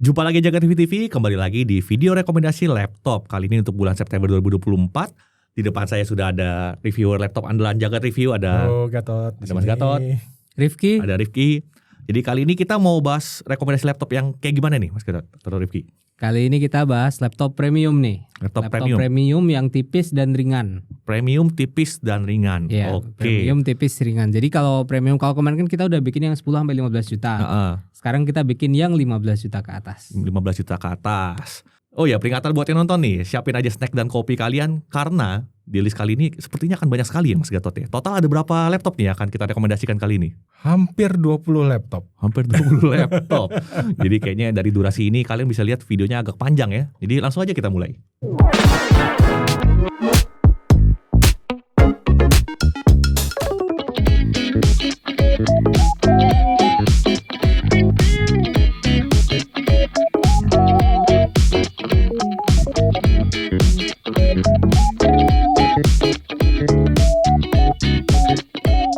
Jumpa lagi Jagat TV, kembali lagi di video rekomendasi laptop. Kali ini untuk bulan September 2024. Di depan saya sudah ada reviewer laptop andalan Jagat Review. Ada Gatot. Ada Mas Gatot. Rifki. Ada Rifki. Jadi kali ini kita mau bahas rekomendasi laptop yang kayak gimana nih Mas Gatot atau Rifki? Kali ini kita bahas laptop premium nih. Laptop premium. Premium yang tipis dan ringan. Premium, tipis, dan ringan. Ya, Oke. Premium, tipis, ringan. Jadi kalau premium, kalau kemarin kan kita udah bikin yang 10-15 juta. Sekarang kita bikin yang 15 juta ke atas. 15 juta ke atas. Oh ya, peringatan buat yang nonton nih, siapin aja snack dan kopi kalian karena di list kali ini sepertinya akan banyak sekali ya Mas Gatot ya. Total ada berapa laptop nih yang akan kita rekomendasikan kali ini? Hampir 20 laptop. Hampir 20 laptop. Jadi kayaknya dari durasi ini kalian bisa lihat videonya agak panjang ya. Jadi langsung aja kita mulai.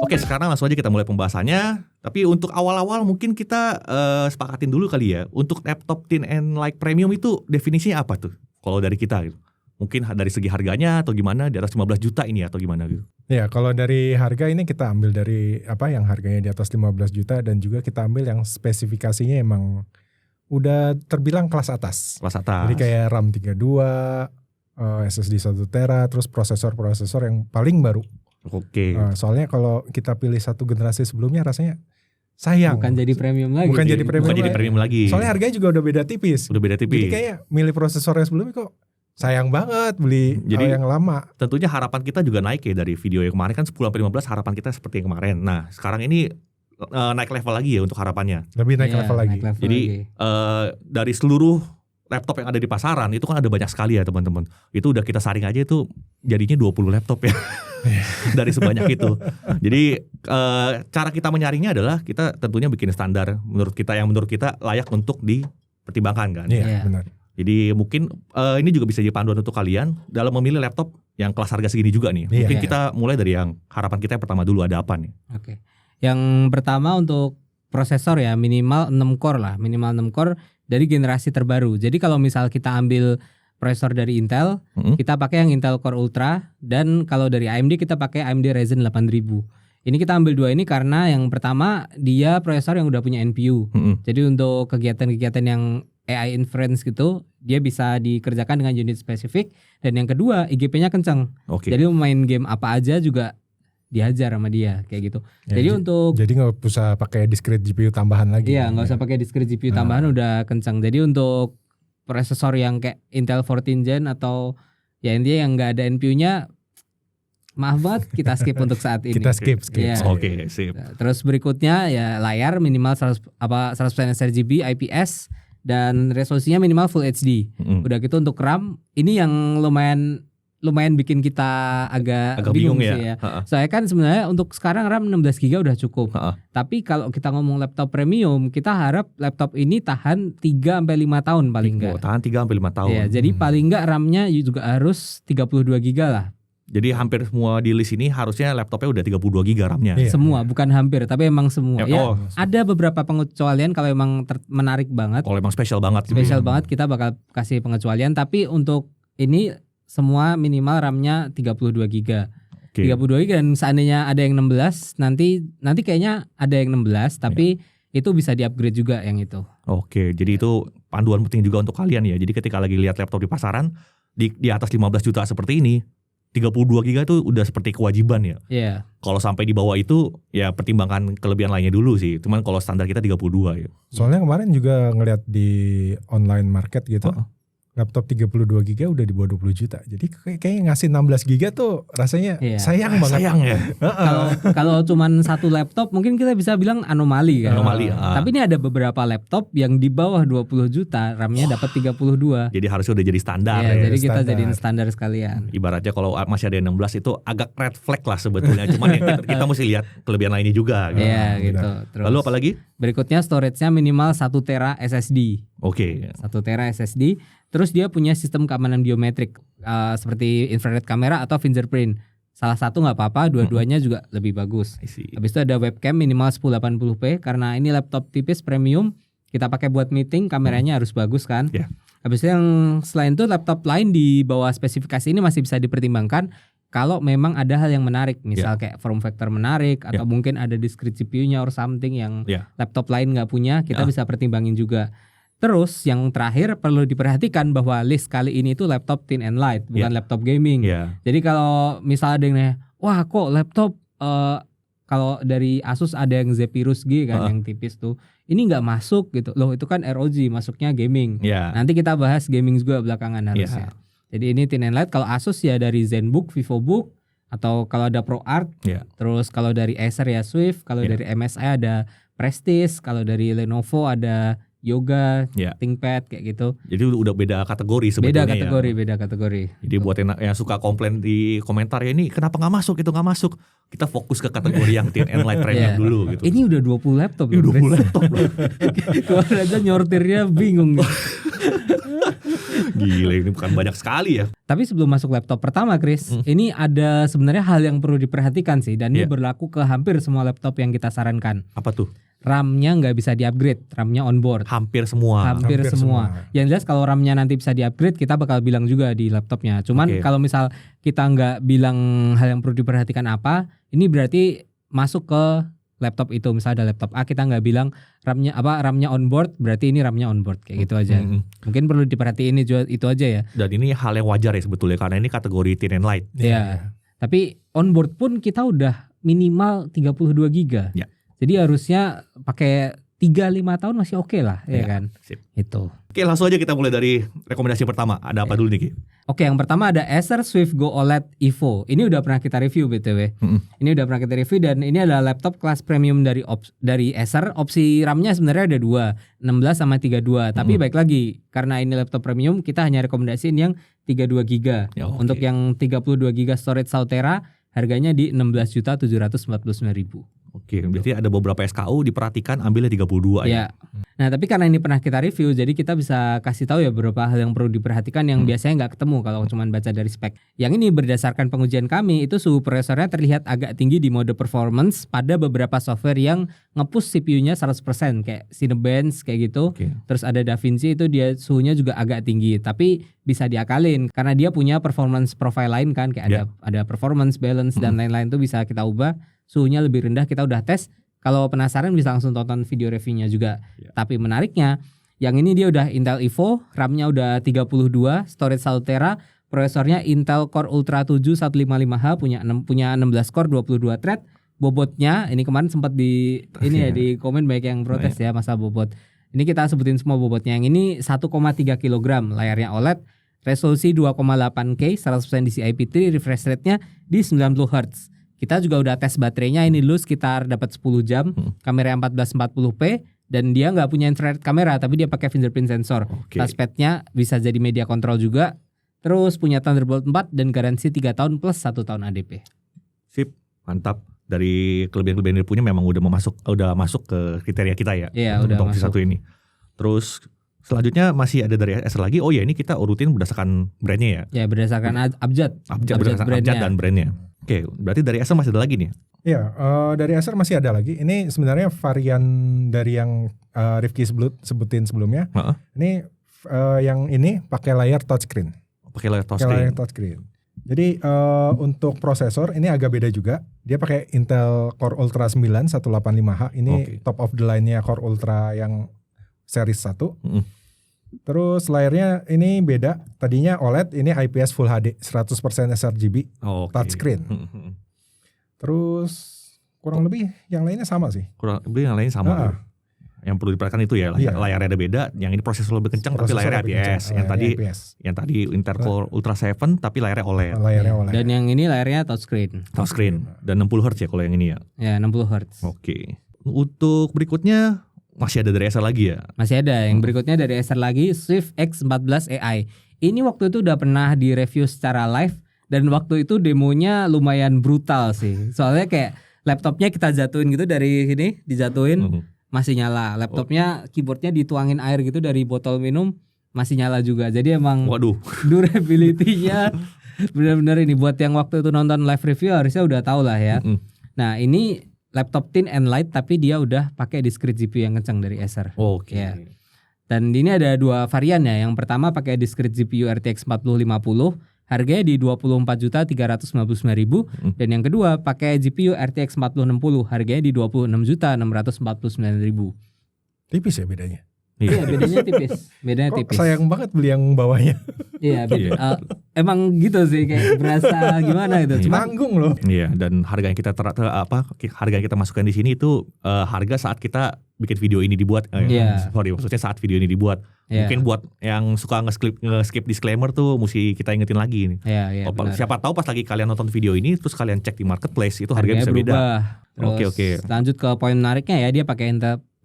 Oke, sekarang langsung aja kita mulai pembahasannya. Tapi untuk awal-awal mungkin kita sepakatin dulu kali ya. Untuk laptop thin and light premium itu definisinya apa tuh? Kalau dari kita gitu. Mungkin dari segi harganya atau gimana, di atas 15 juta ini atau gimana gitu. Ya, kalau dari harga ini kita ambil dari apa yang harganya di atas 15 juta dan juga kita ambil yang spesifikasinya emang udah terbilang kelas atas. Kelas atas. Jadi kayak RAM 32, SSD 1 tera, terus prosesor yang paling baru. Oke. Soalnya kalau kita pilih satu generasi sebelumnya rasanya sayang. Bukan jadi premium lagi. Bukan jadi premium lagi. Soalnya harganya juga udah beda tipis. Udah beda tipis. Jadi kayak milih prosesornya sebelumnya kok sayang banget beli yang lama. Tentunya harapan kita juga naik ya dari video yang kemarin kan 10-15 harapan kita seperti yang kemarin. Nah sekarang ini naik level lagi ya untuk harapannya. Lebih naik level lagi. Jadi dari seluruh laptop yang ada di pasaran itu kan ada banyak sekali ya teman-teman. Itu udah kita saring aja itu jadinya 20 laptop ya. Dari sebanyak itu. Jadi cara kita menyaringnya adalah kita tentunya bikin standar menurut kita layak untuk dipertimbangkan kan. Iya, benar. Jadi mungkin ini juga bisa jadi panduan untuk kalian dalam memilih laptop yang kelas harga segini juga nih. Mungkin kita mulai dari yang harapan kita yang pertama dulu, ada apa nih? Oke. Yang pertama untuk prosesor ya minimal 6 core lah, minimal 6 core dari generasi terbaru. Jadi kalau misal kita ambil prosesor dari Intel, kita pakai yang Intel Core Ultra, dan kalau dari AMD kita pakai AMD Ryzen 8000. Ini kita ambil dua ini karena yang pertama dia prosesor yang udah punya NPU. Jadi untuk kegiatan-kegiatan yang AI inference gitu, dia bisa dikerjakan dengan unit spesifik, dan yang kedua IGP-nya kencang. Jadi main game apa aja juga dihajar sama dia kayak gitu. Ya, jadi nggak usah pakai discrete GPU tambahan lagi. Iya, nggak usah pakai discrete GPU tambahan, udah kencang. Jadi untuk prosesor yang kayak Intel 14 Gen atau ya intinya yang nggak ada NPU-nya, maaf banget kita skip untuk saat ini. Kita skip. Ya. Oke, sip. Terus berikutnya ya layar minimal 100% sRGB IPS dan resolusinya minimal Full HD. Udah gitu untuk RAM ini yang lumayan bikin kita agak bingung sih ya. Soalnya kan sebenarnya untuk sekarang RAM 16 GB udah cukup. Tapi kalau kita ngomong laptop premium, kita harap laptop ini tahan 3-5 tahun paling enggak. Tahan 3-5 tahun. Ya, jadi paling enggak RAM-nya juga harus 32 GB lah. Jadi hampir semua di list ini harusnya laptopnya udah 32 GB RAM-nya. Semua, bukan hampir, tapi emang semua. Ada beberapa pengecualian kalau emang menarik banget. Kalau emang spesial banget. Spesial banget kita bakal kasih pengecualian, tapi untuk ini semua minimal RAM-nya 32 GB. 32 GB, dan seandainya ada yang 16, nanti kayaknya ada yang 16, tapi itu bisa di-upgrade juga yang itu. Oke, jadi itu panduan penting juga untuk kalian ya. Jadi ketika lagi lihat laptop di pasaran di atas 15 juta seperti ini, 32 GB itu udah seperti kewajiban ya. Iya. Kalau sampai di bawah itu ya pertimbangkan kelebihan lainnya dulu sih. Cuman kalau standar kita 32 ya. Soalnya kemarin juga ngeliat di online market gitu. Laptop 32 GB udah di bawah 20 juta. Jadi kayaknya ngasih 16 GB tuh rasanya sayang banget. Sayang ya. Kalau cuman satu laptop mungkin kita bisa bilang anomali kan. Tapi ini ada beberapa laptop yang di bawah 20 juta RAM-nya dapat 32. Jadi harusnya udah jadi standar. Jadi kita jadiin standar sekalian. Ibaratnya kalau masih ada yang 16 itu agak red flag lah sebetulnya. Cuman ya kita mesti lihat kelebihan lainnya juga. Iya gitu. Terus, lalu apa lagi? Berikutnya storage-nya minimal 1 tera SSD. 1 tera SSD. Terus dia punya sistem keamanan biometrik seperti infrared kamera atau fingerprint. Salah satu nggak apa-apa, dua-duanya juga lebih bagus. Habis itu ada webcam minimal 1080p karena ini laptop tipis premium. kita pakai buat meeting, kameranya harus bagus kan. Yeah. Habis itu yang selain itu laptop lain di bawah spesifikasi ini masih bisa dipertimbangkan kalau memang ada hal yang menarik, misal kayak form factor menarik atau mungkin ada discrete CPU-nya or something yang laptop lain nggak punya, kita bisa pertimbangin juga. Terus yang terakhir perlu diperhatikan bahwa list kali ini itu laptop thin and light, bukan laptop gaming. Jadi kalau misalnya ada yang nanya, wah kok laptop kalau dari Asus ada yang Zephyrus G kan yang tipis tuh, ini nggak masuk gitu. Loh itu kan ROG, masuknya gaming. Nanti kita bahas gaming juga belakangan harusnya. Jadi ini thin and light. Kalau Asus ya dari ZenBook, VivoBook, atau kalau ada ProArt. Terus kalau dari Acer ya Swift, kalau dari MSI ada Prestige, kalau dari Lenovo ada Yoga, ThinkPad kayak gitu. Jadi udah beda kategori sebetulnya. Beda kategori. Jadi buat yang suka komplain di komentar ya, ini kenapa nggak masuk, itu nggak masuk. Kita fokus ke kategori yang thin and light premium dulu gitu. Ini udah 20 laptop. Ini 20 laptop loh. Kalau aja nyortirnya bingung. Gila, ini bukan banyak sekali ya. Tapi sebelum masuk laptop pertama Chris, ini ada sebenarnya hal yang perlu diperhatikan sih. Dan ini berlaku ke hampir semua laptop yang kita sarankan. Apa tuh? RAM-nya nggak bisa di-upgrade, RAM-nya onboard. Hampir semua. Hampir semua. Yang jelas kalau RAM-nya nanti bisa di-upgrade, kita bakal bilang juga di laptopnya. Cuman kalau misal kita nggak bilang hal yang perlu diperhatikan apa, ini berarti masuk ke laptop itu. Misal ada laptop A, kita nggak bilang RAM-nya onboard, berarti ini RAM-nya onboard kayak gitu aja. Mungkin perlu diperhatiin itu aja ya. Dan ini hal yang wajar ya sebetulnya, karena ini kategori thin and light. Iya. Tapi onboard pun kita udah minimal 32 GB. Ya. Jadi harusnya pakai 3-5 tahun masih oke lah, ya kan? Sip. Itu. Oke, langsung aja kita mulai dari rekomendasi pertama. Ada apa dulu nih, Ki? Oke, yang pertama ada Acer Swift Go OLED Evo. Ini udah pernah kita review BTW. Ini udah pernah kita review dan ini adalah laptop kelas premium dari Acer. Opsi RAM-nya sebenarnya ada 2, 16 sama 32. Tapi baik lagi, karena ini laptop premium, kita hanya rekomendasiin yang 32 GB. Untuk yang 32 GB storage Sautera, harganya di 16.749.000. Oke, berarti ada beberapa SKU diperhatikan ambilnya 32 ya. Nah, tapi karena ini pernah kita review, jadi kita bisa kasih tahu ya beberapa hal yang perlu diperhatikan yang biasanya nggak ketemu kalau cuma baca dari spek. Yang ini berdasarkan pengujian kami, itu suhu prosesornya terlihat agak tinggi di mode performance pada beberapa software yang nge-push CPU-nya 100% kayak Cinebench kayak gitu. Terus ada DaVinci itu dia suhunya juga agak tinggi, tapi bisa diakalin karena dia punya performance profile lain kan, kayak ada performance balance dan lain-lain tuh bisa kita ubah. Suhunya lebih rendah, kita udah tes. Kalau penasaran bisa langsung tonton video reviewnya juga. Tapi menariknya, yang ini dia udah Intel Evo, RAM-nya udah 32, storage 1 tera, prosesornya Intel Core Ultra 7 155H, punya 16 core 22 thread. Bobotnya ini kemarin sempat di komen banyak yang protes ya masa bobot. Ini kita sebutin semua bobotnya. Yang ini 1,3 kg, layarnya OLED, resolusi 2,8K, 100% DCI-P3, refresh rate-nya di 90 Hz. Kita juga udah tes baterainya, ini dulu sekitar dapat 10 jam, kamera 1440p dan dia nggak punya infrared kamera tapi dia pakai fingerprint sensor. Touchpad-nya bisa jadi media control juga. Terus punya Thunderbolt 4 dan garansi 3 tahun plus 1 tahun ADP. Sip, mantap. Dari kelebihan-kelebihan yang punya memang udah masuk ke kriteria kita ya. Iya, udah masuk. Satu ini. Terus selanjutnya masih ada dari Acer lagi. Oh ya, ini kita urutin berdasarkan brandnya ya. Ya, berdasarkan abjad dan brandnya. Oke, berarti dari Acer masih ada lagi nih? Iya, dari Acer masih ada lagi. Ini sebenarnya varian dari yang Rifki sebutin sebelumnya. Ini yang ini pakai layar touchscreen. Pakai layar touchscreen. Jadi untuk prosesor ini agak beda juga. Dia pakai Intel Core Ultra 9 185H. Ini top of the line-nya Core Ultra yang series 1. Terus layarnya ini beda. Tadinya OLED, ini IPS Full HD 100% sRGB touchscreen. Terus kurang lebih yang lainnya sama sih. Kurang lebih yang lainnya sama. Yang perlu diperhatikan itu ya, layarnya ada beda. Yang ini prosesor lebih kencang tapi layarnya IPS. Yang tadi Intel Core Ultra 7 tapi layarnya OLED. Dan yang ini layarnya touchscreen. Dan 60 Hz ya kalau yang ini ya. Ya, 60 Hz. Oke. Untuk berikutnya masih ada dari Acer lagi ya? Masih ada. Yang berikutnya dari Acer lagi, Swift X14 AI. Ini waktu itu udah pernah direview secara live dan waktu itu demonya lumayan brutal sih. Soalnya kayak laptopnya kita jatuhin gitu dari sini, dijatuhin masih nyala. Laptopnya keyboardnya dituangin air gitu dari botol minum masih nyala juga. Jadi emang durability-nya benar-benar ini buat yang waktu itu nonton live review harusnya udah tahu lah ya. Nah, ini laptop thin and light tapi dia udah pakai discrete GPU yang kencang dari Acer. Oke. Ya. Dan ini ada 2 varian ya. Yang pertama pakai discrete GPU RTX 4050, harganya di 24.359.000, dan yang kedua pakai GPU RTX 4060, harganya di 26.649.000. Tipis ya bedanya. Iya, bedanya tipis. Bedanya Kok tipis. sayang banget beli yang bawahnya. Iya, emang gitu sih, kayak berasa gimana gitu. Cuma Nanggung loh. Iya, dan harga yang kita harga yang kita masukkan di sini itu harga saat kita bikin video ini dibuat. Sorry, maksudnya saat video ini dibuat. Mungkin buat yang suka nge-skip disclaimer tuh mesti kita ingetin lagi nih. Iya, siapa tahu pas lagi kalian nonton video ini terus kalian cek di marketplace itu harganya bisa beda. Oke. Lanjut ke poin menariknya ya, dia pakai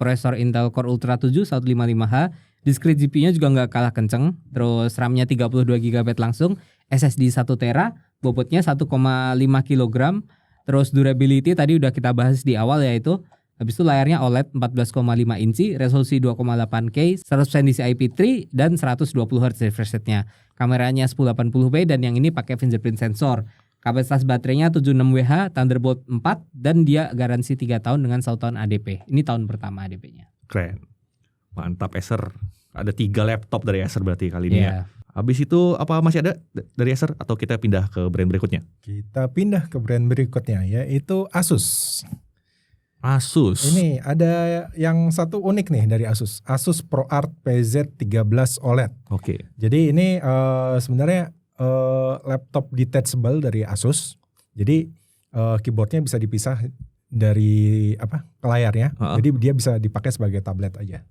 prosesor Intel Core Ultra 7 155H, discrete GPU-nya juga nggak kalah kenceng, terus RAM-nya 32 GB langsung, SSD 1 TB, bobotnya 1,5 kg, terus durability tadi udah kita bahas di awal yaitu, habis itu layarnya OLED 14,5 inci, resolusi 2,8K, 100% DCI IP3 dan 120 Hz refresh rate-nya. Kameranya 1080p dan yang ini pakai fingerprint sensor. Kapasitas baterainya 76Wh, Thunderbolt 4, dan dia garansi 3 tahun dengan 1 tahun ADP. Ini tahun pertama ADP-nya. Keren. Mantap Acer. Ada 3 laptop dari Acer berarti kali ini ya. Habis itu apa masih ada dari Acer atau kita pindah ke brand berikutnya? Kita pindah ke brand berikutnya yaitu Asus. Ini ada yang satu unik nih dari Asus. Asus ProArt PZ13 OLED. Oke. Jadi ini sebenarnya laptop detachable dari Asus. Jadi keyboardnya bisa dipisah dari layarnya. Jadi dia bisa dipakai sebagai tablet aja.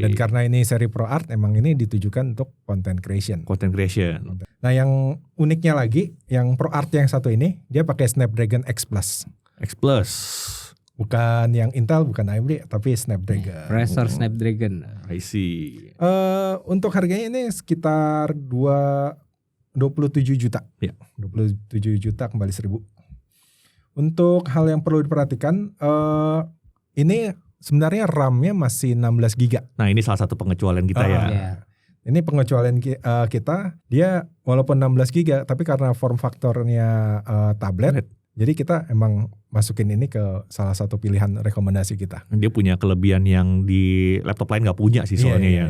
Dan karena ini seri ProArt, emang ini ditujukan untuk content creation. Nah yang uniknya lagi, yang ProArt yang satu ini dia pakai Snapdragon X Plus. Bukan yang Intel, bukan AMD, tapi Snapdragon. Processor Snapdragon. I see. Untuk harganya ini sekitar 27 juta. Ya. 27 juta kembali 1.000. Untuk hal yang perlu diperhatikan, ini sebenarnya RAM-nya masih 16 GB. Nah, ini salah satu pengecualian kita ya. Ini pengecualian kita, dia walaupun 16 GB, tapi karena form faktornya tablet, jadi kita emang masukin ini ke salah satu pilihan rekomendasi kita. Dia punya kelebihan yang di laptop lain nggak punya sih soalnya ya.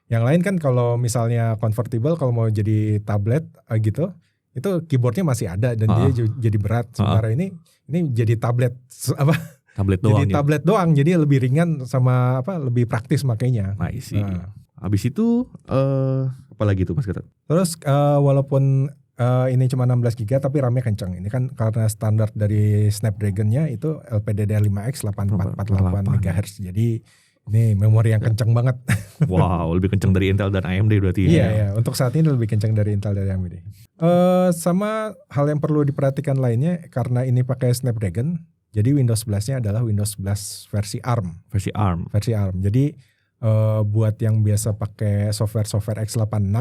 Yang lain kan kalau misalnya convertible, kalau mau jadi tablet gitu, itu keyboardnya masih ada dan dia jadi berat. Sementara ini jadi tablet doang. Jadi tablet doang, jadi lebih ringan sama lebih praktis makainya. Habis itu apa lagi tuh Mas Gatot? Terus walaupun ini cuma 16 GB tapi RAM-nya kencang. Ini kan karena standar dari Snapdragon-nya itu LPDDR5X 8448 MHz. Jadi ini memori yang kencang banget. Wow, lebih kencang dari Intel dan AMD berarti. Iya, untuk saat ini lebih kencang dari Intel dan AMD. Sama hal yang perlu diperhatikan lainnya, karena ini pakai Snapdragon, jadi Windows 11-nya adalah Windows 11 versi ARM. Versi ARM. Jadi buat yang biasa pakai software x86,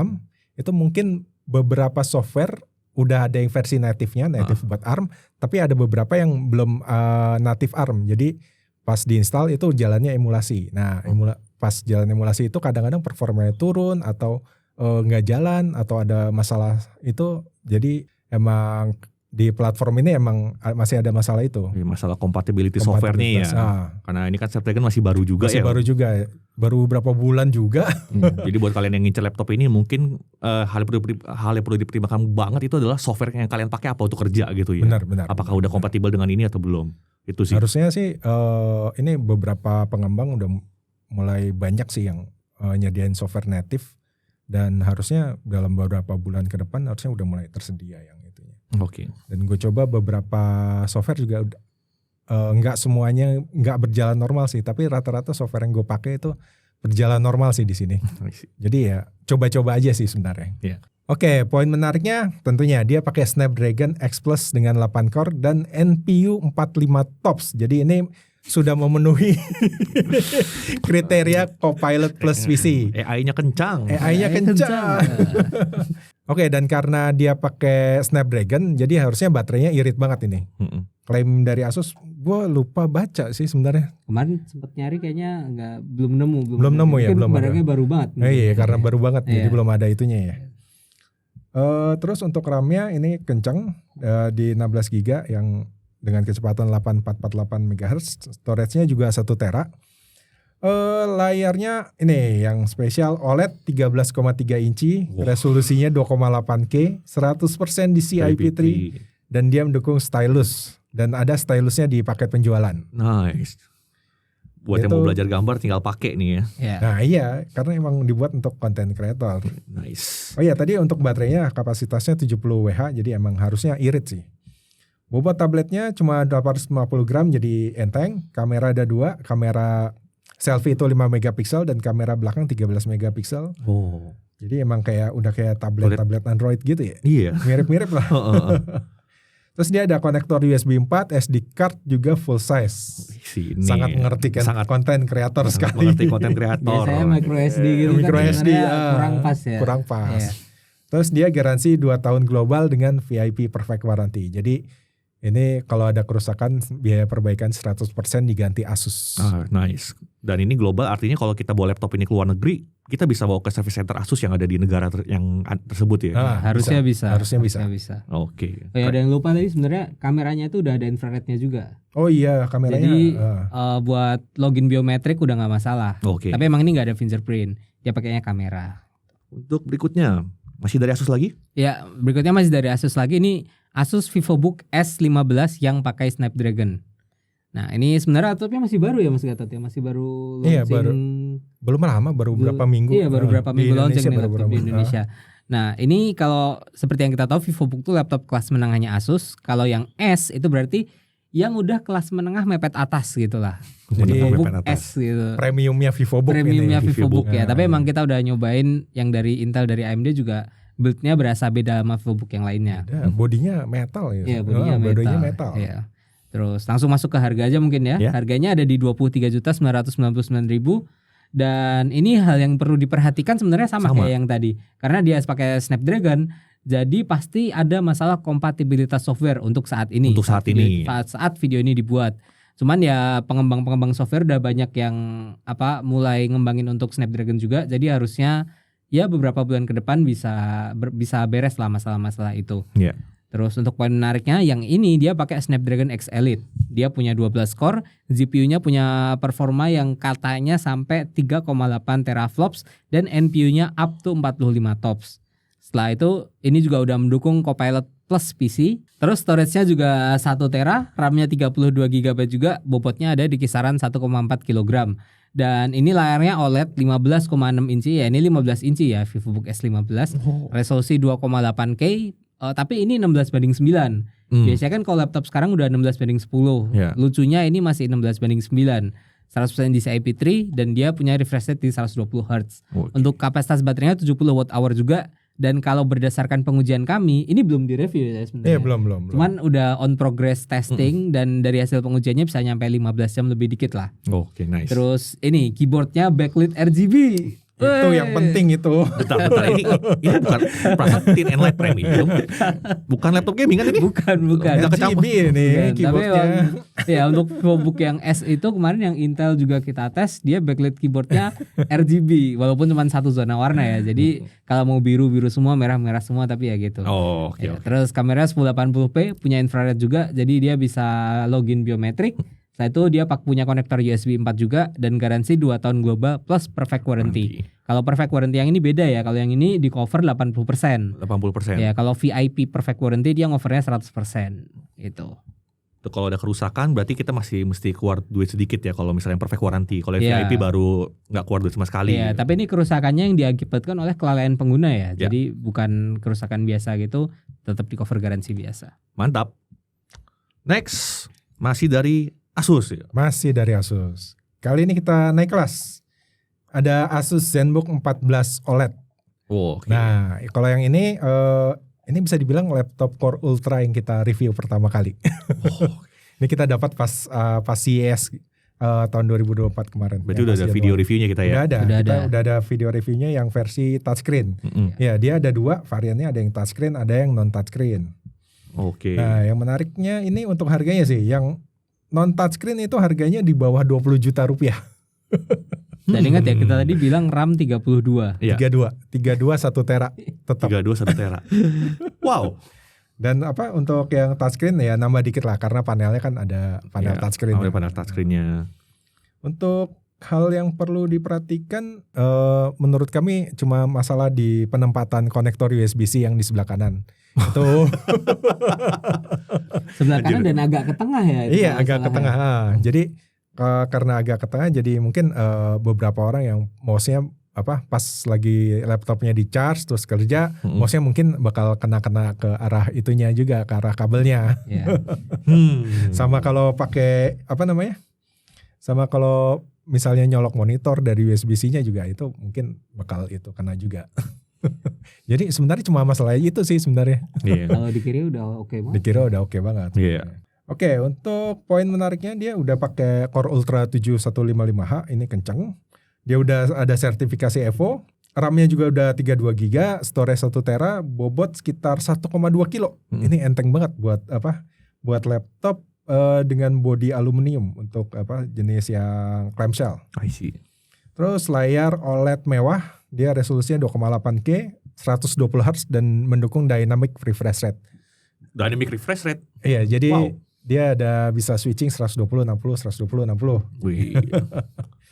itu mungkin beberapa software udah ada yang versi native-nya, native buat ARM, tapi ada beberapa yang belum native ARM. Jadi pas diinstal itu jalannya emulasi. Nah, pas jalan emulasi itu kadang-kadang performanya turun atau nggak jalan atau ada masalah itu. Jadi emang di platform ini emang masih ada masalah itu. Masalah compatibility software-nya ya. Karena ini kan Snapdragon masih baru juga baru berapa bulan juga. Jadi buat kalian yang ngincer laptop ini mungkin hal yang perlu dipertimbangkan banget itu adalah software yang kalian pakai apa untuk kerja gitu ya. Benar. Apakah udah kompatibel dengan ini atau belum? Itu sih. Harusnya sih ini beberapa pengembang udah mulai banyak sih yang nyediain software native, dan harusnya dalam beberapa bulan ke depan harusnya udah mulai tersedia yang itunya. Oke. Dan gue coba beberapa software juga nggak semuanya nggak berjalan normal sih, tapi rata-rata software yang gue pakai itu berjalan normal sih di sini. Jadi ya coba-coba aja sih sebenarnya. Yeah. Oke, poin menariknya tentunya dia pakai Snapdragon X Plus dengan 8 core dan NPU 45 TOPS. Jadi ini sudah memenuhi kriteria Copilot plus PC. AI-nya kencang. Oke, dan karena dia pakai Snapdragon, jadi harusnya baterainya irit banget ini. Klaim dari Asus, gue lupa baca sih sebenarnya. Kemarin sempat nyari kayaknya belum nemu ya, belum. Barangnya baru banget. Iya, karena baru banget, jadi belum ada itunya ya. Terus untuk RAM-nya ini kencang di 16 GB yang dengan kecepatan 8448 MHz, storage-nya juga 1 tera. Layarnya ini yang spesial OLED 13,3 inci, resolusinya 2,8K, 100% DCI IP3 dan dia mendukung stylus dan ada stylusnya di paket penjualan. Nice. Buat yang mau belajar gambar tinggal pakai nih ya. Nah iya, karena emang dibuat untuk content creator. Nice. Oh iya, tadi untuk baterainya kapasitasnya 70 Wh, jadi emang harusnya irit sih. Bobot tabletnya cuma 850 gram, jadi enteng. Kamera ada 2, kamera selfie itu 5 megapiksel dan kamera belakang 13 megapiksel. Oh. Jadi emang udah kayak tablet Android gitu ya. Iya. Mirip-mirip lah. Terus dia ada konektor USB 4, SD card juga full size. Sini. Sangat mengerti kan konten kreator sekali. Mengerti konten kreator. Biasanya micro SD gitu micro kan SD, kurang pas ya. Kurang pas. Iya. Terus dia garansi 2 tahun global dengan VIP perfect warranty. Jadi ini kalau ada kerusakan biaya perbaikan 100% diganti Asus. Nice. Dan ini global artinya kalau kita bawa laptop ini ke luar negeri, kita bisa bawa ke service center Asus yang ada di negara yang tersebut ya. Harusnya bisa. Oke. Oh ya, ada yang lupa tadi sebenarnya kameranya itu udah ada infrarednya juga. Oh iya, kameranya. Jadi buat login biometrik udah nggak masalah. Oke. Tapi emang ini nggak ada fingerprint. Dia pakainya kamera. Untuk berikutnya masih dari Asus lagi? Ya, berikutnya masih dari Asus lagi. Ini Asus VivoBook S15 yang pakai Snapdragon. Nah, ini sebenarnya laptopnya masih baru ya Mas Gatot ya, masih baru launching. Iya, belum lama, baru berapa minggu. Iya, baru berapa minggu launching nih laptop di Indonesia. Nah, ini kalau seperti yang kita tahu VivoBook itu laptop kelas menengahnya Asus. Kalau yang S itu berarti yang udah kelas menengah mepet atas gitu lah. Jadi VivoBook S gitu. Premiumnya VivoBook VivoBook ya. Tapi emang kita udah nyobain yang dari Intel, dari AMD juga build-nya berasa beda sama VivoBook yang lainnya. Bodinya metal ya. Iya, bodinya metal. Iya. Terus langsung masuk ke harga aja mungkin ya. Harganya ada di 23.999.000 dan ini hal yang perlu diperhatikan sebenarnya sama kayak yang tadi. Karena dia pakai Snapdragon, jadi pasti ada masalah kompatibilitas software untuk saat ini. Untuk saat ini. Saat video ini dibuat. Cuman ya pengembang-pengembang software udah banyak yang mulai ngembangin untuk Snapdragon juga. Jadi harusnya ya beberapa bulan ke depan bisa beres lah masalah-masalah itu. Yeah. Terus untuk poin menariknya yang ini dia pakai Snapdragon X Elite. Dia punya 12 core, GPU-nya punya performa yang katanya sampai 3,8 teraflops dan NPU-nya up to 45 TOPS. Setelah itu ini juga udah mendukung Copilot Plus PC. Terus storage-nya juga 1 tera, RAM-nya 32 GB juga, bobotnya ada di kisaran 1,4 kg. Dan ini layarnya OLED 15,6 inci ya, ini 15 inci ya VivoBook S15. Resolusi 2,8K. Tapi ini 16:9. Biasanya kan kalau laptop sekarang udah 16:10. Lucunya ini masih 16:9. 100% DCI IP3 dan dia punya refresh rate di 120 Hz. Untuk kapasitas baterainya 70 Wh juga. Dan kalau berdasarkan pengujian kami, ini belum direview ya sebenarnya. Iya, belum. Cuman udah on progress testing dan dari hasil pengujiannya bisa nyampe 15 jam lebih dikit lah. Oke, nice. Terus ini keyboardnya backlit RGB. Itu yang penting itu. Bentar, ini bukan perasaan Thin and Light Premium. Bukan laptop gaming kan ini? Bukan. RGB ini keyboardnya. Ya untuk VivoBook yang S itu kemarin yang Intel juga kita tes, dia backlit keyboardnya RGB walaupun cuma satu zona warna ya. Jadi kalau mau biru semua, merah semua tapi ya gitu. Oke. Terus kamera 1080p, punya infrared juga, jadi dia bisa login biometrik. Setelah itu dia punya konektor USB 4 juga dan garansi 2 tahun global plus perfect warranty. Kalau perfect warranty yang ini beda ya. Kalau yang ini di cover 80%. 80%. Ya, kalau VIP perfect warranty dia ngovernya 100%. Gitu. Itu kalau ada kerusakan berarti kita masih mesti keluar duit sedikit ya kalau misalnya perfect warranty. Kalau VIP baru nggak keluar duit sama sekali. Iya, tapi ini kerusakannya yang diakibatkan oleh kelalaian pengguna ya. Jadi bukan kerusakan biasa gitu, tetap di cover garansi biasa. Mantap. Next, masih dari Asus ya? Masih dari Asus. Kali ini kita naik kelas. Ada Asus ZenBook 14 OLED. Nah, kalau yang ini bisa dibilang laptop Core Ultra yang kita review pertama kali. Ini kita dapat pas CES tahun 2024 kemarin. Berarti udah ada video reviewnya kita ya? Udah ada video reviewnya yang versi touchscreen. Ya, dia ada 2 variannya, ada yang touchscreen, ada yang non touchscreen. Oke. Nah, yang menariknya ini untuk harganya sih, yang non touchscreen itu harganya di bawah 20 juta rupiah. Dan ingat ya kita tadi bilang RAM 32. 32 1 tera tetap. 32 1 tera. Wow. Dan untuk yang touchscreen ya nambah dikit lah karena panelnya kan ada panel touchscreen. Ada panel touchscreen-nya. Untuk hal yang perlu diperhatikan menurut kami cuma masalah di penempatan konektor USB-C yang di sebelah kanan. Itu sebelah kanan dan agak ke tengah ya. Iya, agak ke tengah. Jadi karena agak ke tengah jadi mungkin beberapa orang yang mouse-nya pas lagi laptopnya di charge terus kerja, mouse-nya mungkin bakal kena ke arah itunya juga, ke arah kabelnya. Yeah. Sama kalau pakai sama kalau misalnya nyolok monitor dari USB-C-nya juga itu mungkin bakal itu kena juga. Jadi sebenarnya cuma masalah itu sih sebenarnya. Yeah. Kalau di kiri udah oke banget. Di kiri udah oke banget. Iya. Oke, untuk poin menariknya dia udah pakai Core Ultra 7155H, ini kenceng. Dia udah ada sertifikasi Evo, RAM-nya juga udah 32 GB, storage 1 TB, bobot sekitar 1,2 kilo. Ini enteng banget buat buat laptop dengan bodi aluminium untuk jenis yang clamshell. I see. Terus layar OLED mewah, dia resolusinya 2,8K, 120 Hz dan mendukung dynamic refresh rate. Dynamic refresh rate. Iya, jadi dia ada bisa switching 120 60 120 60. Wih.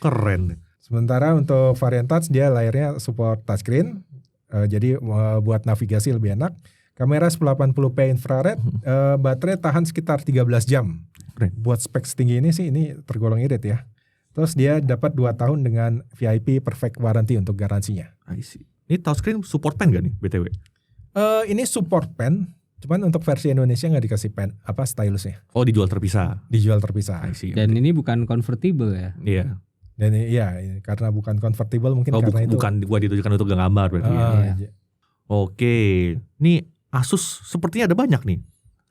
Keren. Sementara untuk varian touch dia layarnya support touchscreen, jadi buat navigasi lebih enak. Kamera 1080p infrared, baterai tahan sekitar 13 jam. Keren. Buat spek setinggi ini sih ini tergolong irit ya. Terus dia dapat 2 tahun dengan VIP perfect warranty untuk garansinya. I see. Ini touchscreen support pen gak nih BTW? Ini support pen, cuman untuk versi Indonesia nggak dikasih pen stylusnya. Oh, dijual terpisah. Dijual terpisah. I see. Dan ini bukan convertible ya. Iya. Dan karena bukan convertible mungkin karena itu. Bukan gua ditujukan untuk gambar berarti. Iya. Oke. Nih Asus sepertinya ada banyak nih.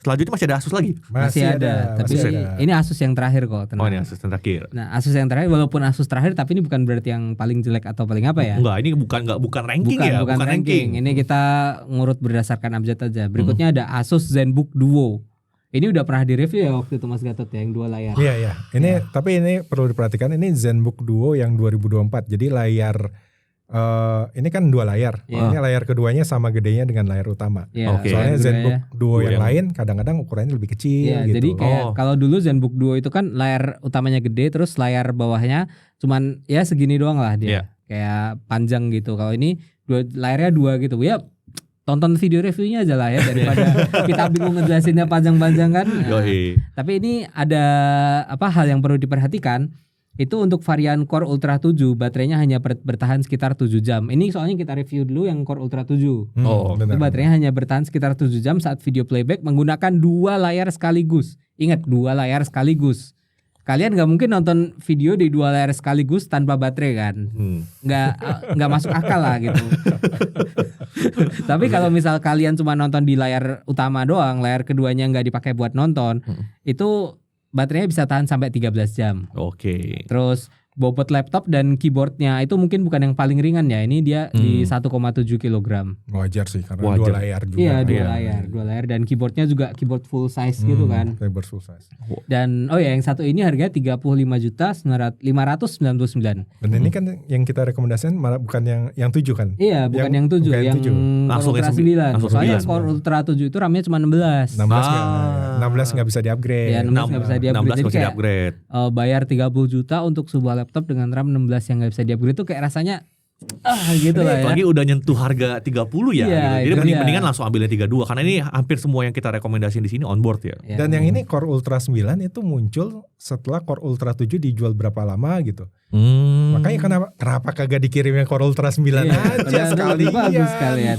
Selanjutnya masih ada Asus lagi. Masih ada. Tapi ini Asus yang terakhir kok. Tenang. Oh, ini Asus yang terakhir. Nah, Asus yang terakhir walaupun Asus terakhir tapi ini bukan berarti yang paling jelek atau paling apa ya? Enggak, ini bukan ranking ya, bukan ranking. Ini kita ngurut berdasarkan abjad aja. Berikutnya ada Asus ZenBook Duo. Ini udah pernah direview ya waktu itu Mas Gatot ya, yang 2 layar. Iya. Tapi ini perlu diperhatikan, ini ZenBook Duo yang 2024. Jadi layar ini kan 2 layar. Ini layar keduanya sama gedenya dengan layar utama. Soalnya ZenBook Duo yang lain kadang-kadang ukurannya lebih kecil gitu. Jadi kayak kalau dulu ZenBook Duo itu kan layar utamanya gede, terus layar bawahnya cuman ya segini doang lah dia. Kayak panjang gitu. Kalau ini layarnya 2 gitu. Ya tonton video reviewnya aja lah ya daripada kita bingung ngejelasinnya panjang-panjang kan. Tapi ini ada hal yang perlu diperhatikan. Itu untuk varian Core Ultra 7 baterainya hanya bertahan sekitar 7 jam. Ini soalnya kita review dulu yang Core Ultra 7. Itu baterainya hanya bertahan sekitar 7 jam saat video playback menggunakan 2 layar sekaligus. Ingat 2 layar sekaligus. Kalian nggak mungkin nonton video di 2 layar sekaligus tanpa baterai kan? Nggak masuk akal lah gitu. Tapi kalau misal kalian cuma nonton di layar utama doang, layar keduanya nggak dipakai buat nonton, itu baterainya bisa tahan sampai 13 jam. Oke. Terus bobot laptop dan keyboardnya itu mungkin bukan yang paling ringan ya. Ini dia di 1,7 kg. Wajar sih karena 2 layar juga. Iya, 2 layar dan keyboardnya juga keyboard full size gitu kan. Keyboard full size. Dan yang satu ini harganya 35.599. Dan ini kan yang kita rekomendasikan malah bukan yang 7 kan? Iya, bukan yang 7, yang langsung Core Ultra 9. Soalnya Core Ultra 7 itu RAM-nya cuma 16. 16 nggak bisa di-upgrade. Ya, 16 nggak bisa di-upgrade. 16 bisa di-upgrade. Bayar 30 juta untuk sebuah laptop dengan RAM 16 yang nggak bisa di-upgrade itu kayak rasanya gitu lah ya. Lagi udah nyentuh harga 30 ya. Iya, gitu. Jadi mendingan langsung ambil yang 32 karena ini hampir semua yang kita rekomendasiin di sini on board ya. Dan yang ini Core Ultra 9 itu muncul setelah Core Ultra 7 dijual berapa lama gitu. Makanya kenapa kagak dikirimnya Core Ultra 9 aja sekalian.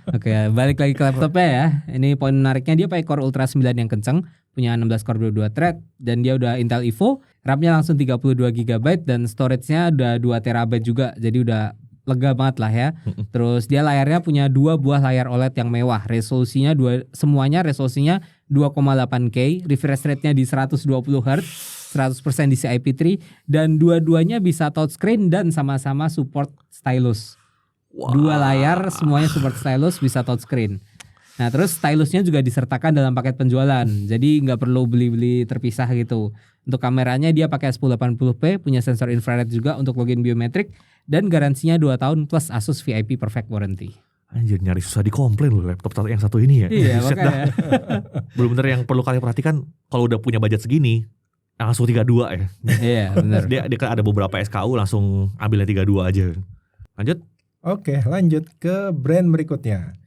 Oke, balik lagi ke laptopnya ya. Ini poin menariknya dia pakai Core Ultra 9 yang kenceng, punya 16 core 22 thread dan dia udah Intel Evo. RAM-nya langsung 32 GB dan storage-nya udah 2 TB juga. Jadi udah lega banget lah ya. Terus dia layarnya punya 2 buah layar OLED yang mewah. Resolusinya semuanya resolusinya 2,8K, refresh rate-nya di 120 Hz, 100% DCI IP3 dan dua-duanya bisa touchscreen dan sama-sama support stylus. 2 layar semuanya support stylus, bisa touchscreen. Nah, terus stylusnya juga disertakan dalam paket penjualan. Jadi nggak perlu beli-beli terpisah gitu. Untuk kameranya dia pakai 1080p, punya sensor infrared juga untuk login biometrik dan garansinya 2 tahun plus Asus VIP Perfect Warranty. Anjir, nyari susah dikomplain loh laptop yang satu ini ya. Iya, Buset dah. makanya. Bener-bener yang perlu kalian perhatikan kalau udah punya budget segini langsung 32 ya. Iya, benar. Dia kan ada beberapa SKU langsung ambil yang 32 aja. Lanjut. Oke, lanjut ke brand berikutnya.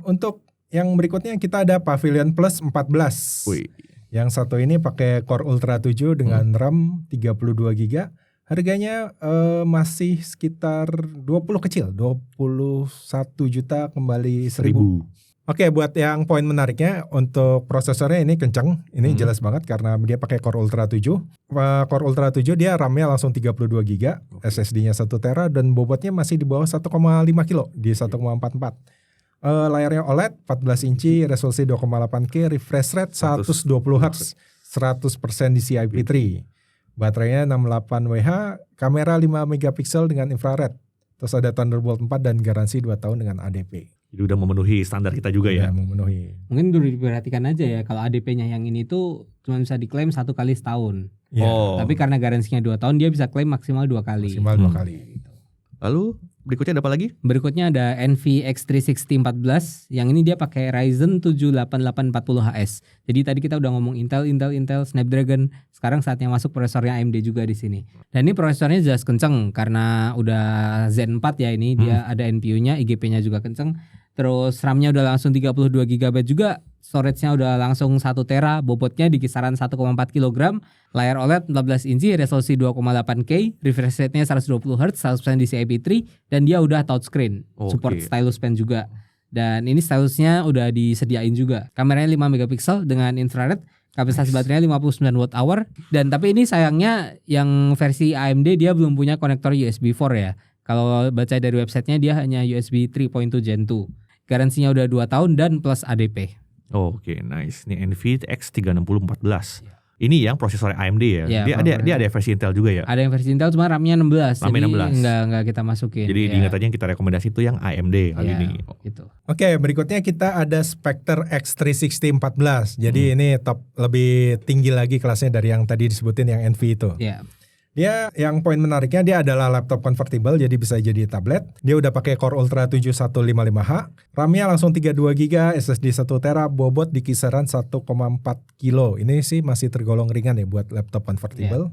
Untuk yang berikutnya kita ada Pavilion Plus 14. Wih. Yang satu ini pakai Core Ultra 7 dengan RAM 32 GB. Harganya masih sekitar 20 kecil, 21 juta kembali 1.000. Oke, buat yang poin menariknya untuk prosesornya ini kencang. Ini jelas banget karena dia pakai Core Ultra 7. Core Ultra 7 dia RAM-nya langsung 32 GB, SSD-nya 1 tera dan bobotnya masih di bawah 1,5 kilo di 1,44. Layarnya OLED 14 inci, resolusi 2,8K, refresh rate 120 Hz, 100% DCI-P3. Baterainya 68 Wh, kamera 5 megapiksel dengan infrared. Terus ada Thunderbolt 4 dan garansi 2 tahun dengan ADP. Jadi udah memenuhi standar kita juga ya. Memenuhi. Mungkin dulu diperhatikan aja ya kalau ADP-nya yang ini tuh cuma bisa diklaim 1 kali setahun. Ya, Tapi karena garansinya 2 tahun dia bisa klaim maksimal 2 kali. maksimal 2 kali. Lalu berikutnya ada apa lagi? Berikutnya ada NVX36014 yang ini dia pakai Ryzen 7 8840HS. Jadi tadi kita udah ngomong Intel, Snapdragon. Sekarang saatnya masuk prosesornya AMD juga di sini. Dan ini prosesornya jelas kenceng karena udah Zen 4 ya ini. Dia ada NPU-nya, IGP-nya juga kenceng. Terus RAM-nya udah langsung 32 GB juga. Storage-nya udah langsung 1 tera, bobotnya di kisaran 1,4 kg, layar OLED 14 inci, resolusi 2,8K, refresh rate-nya 120 Hz, 100% DCI-P3, dan dia udah touchscreen, support stylus pen juga. Dan ini stylusnya udah disediain juga. Kameranya 5 megapiksel dengan infrared, kapasitas baterainya 59 Wh, dan tapi ini sayangnya yang versi AMD dia belum punya konektor USB 4 ya. Kalau baca dari websitenya dia hanya USB 3.2 Gen 2. Garansinya udah 2 tahun dan plus ADP. Oke, nice. Ini NVX 36014. Ini yang prosesor AMD ya. Dia ada versi Intel juga ya. Ada yang versi Intel cuma RAM-nya 16. RAM-nya jadi enggak kita masukin. Jadi diingat aja yang kita rekomendasi itu yang AMD kali ini. Gitu. Oke, berikutnya kita ada Spectre X36014. Jadi ini top lebih tinggi lagi kelasnya dari yang tadi disebutin yang NV itu. Iya. Dia yang poin menariknya dia adalah laptop convertible jadi bisa jadi tablet. Dia udah pakai Core Ultra 7 155H, RAM-nya langsung 32 GB, SSD 1 tera, bobot di kisaran 1,4 kilo. Ini sih masih tergolong ringan ya buat laptop convertible.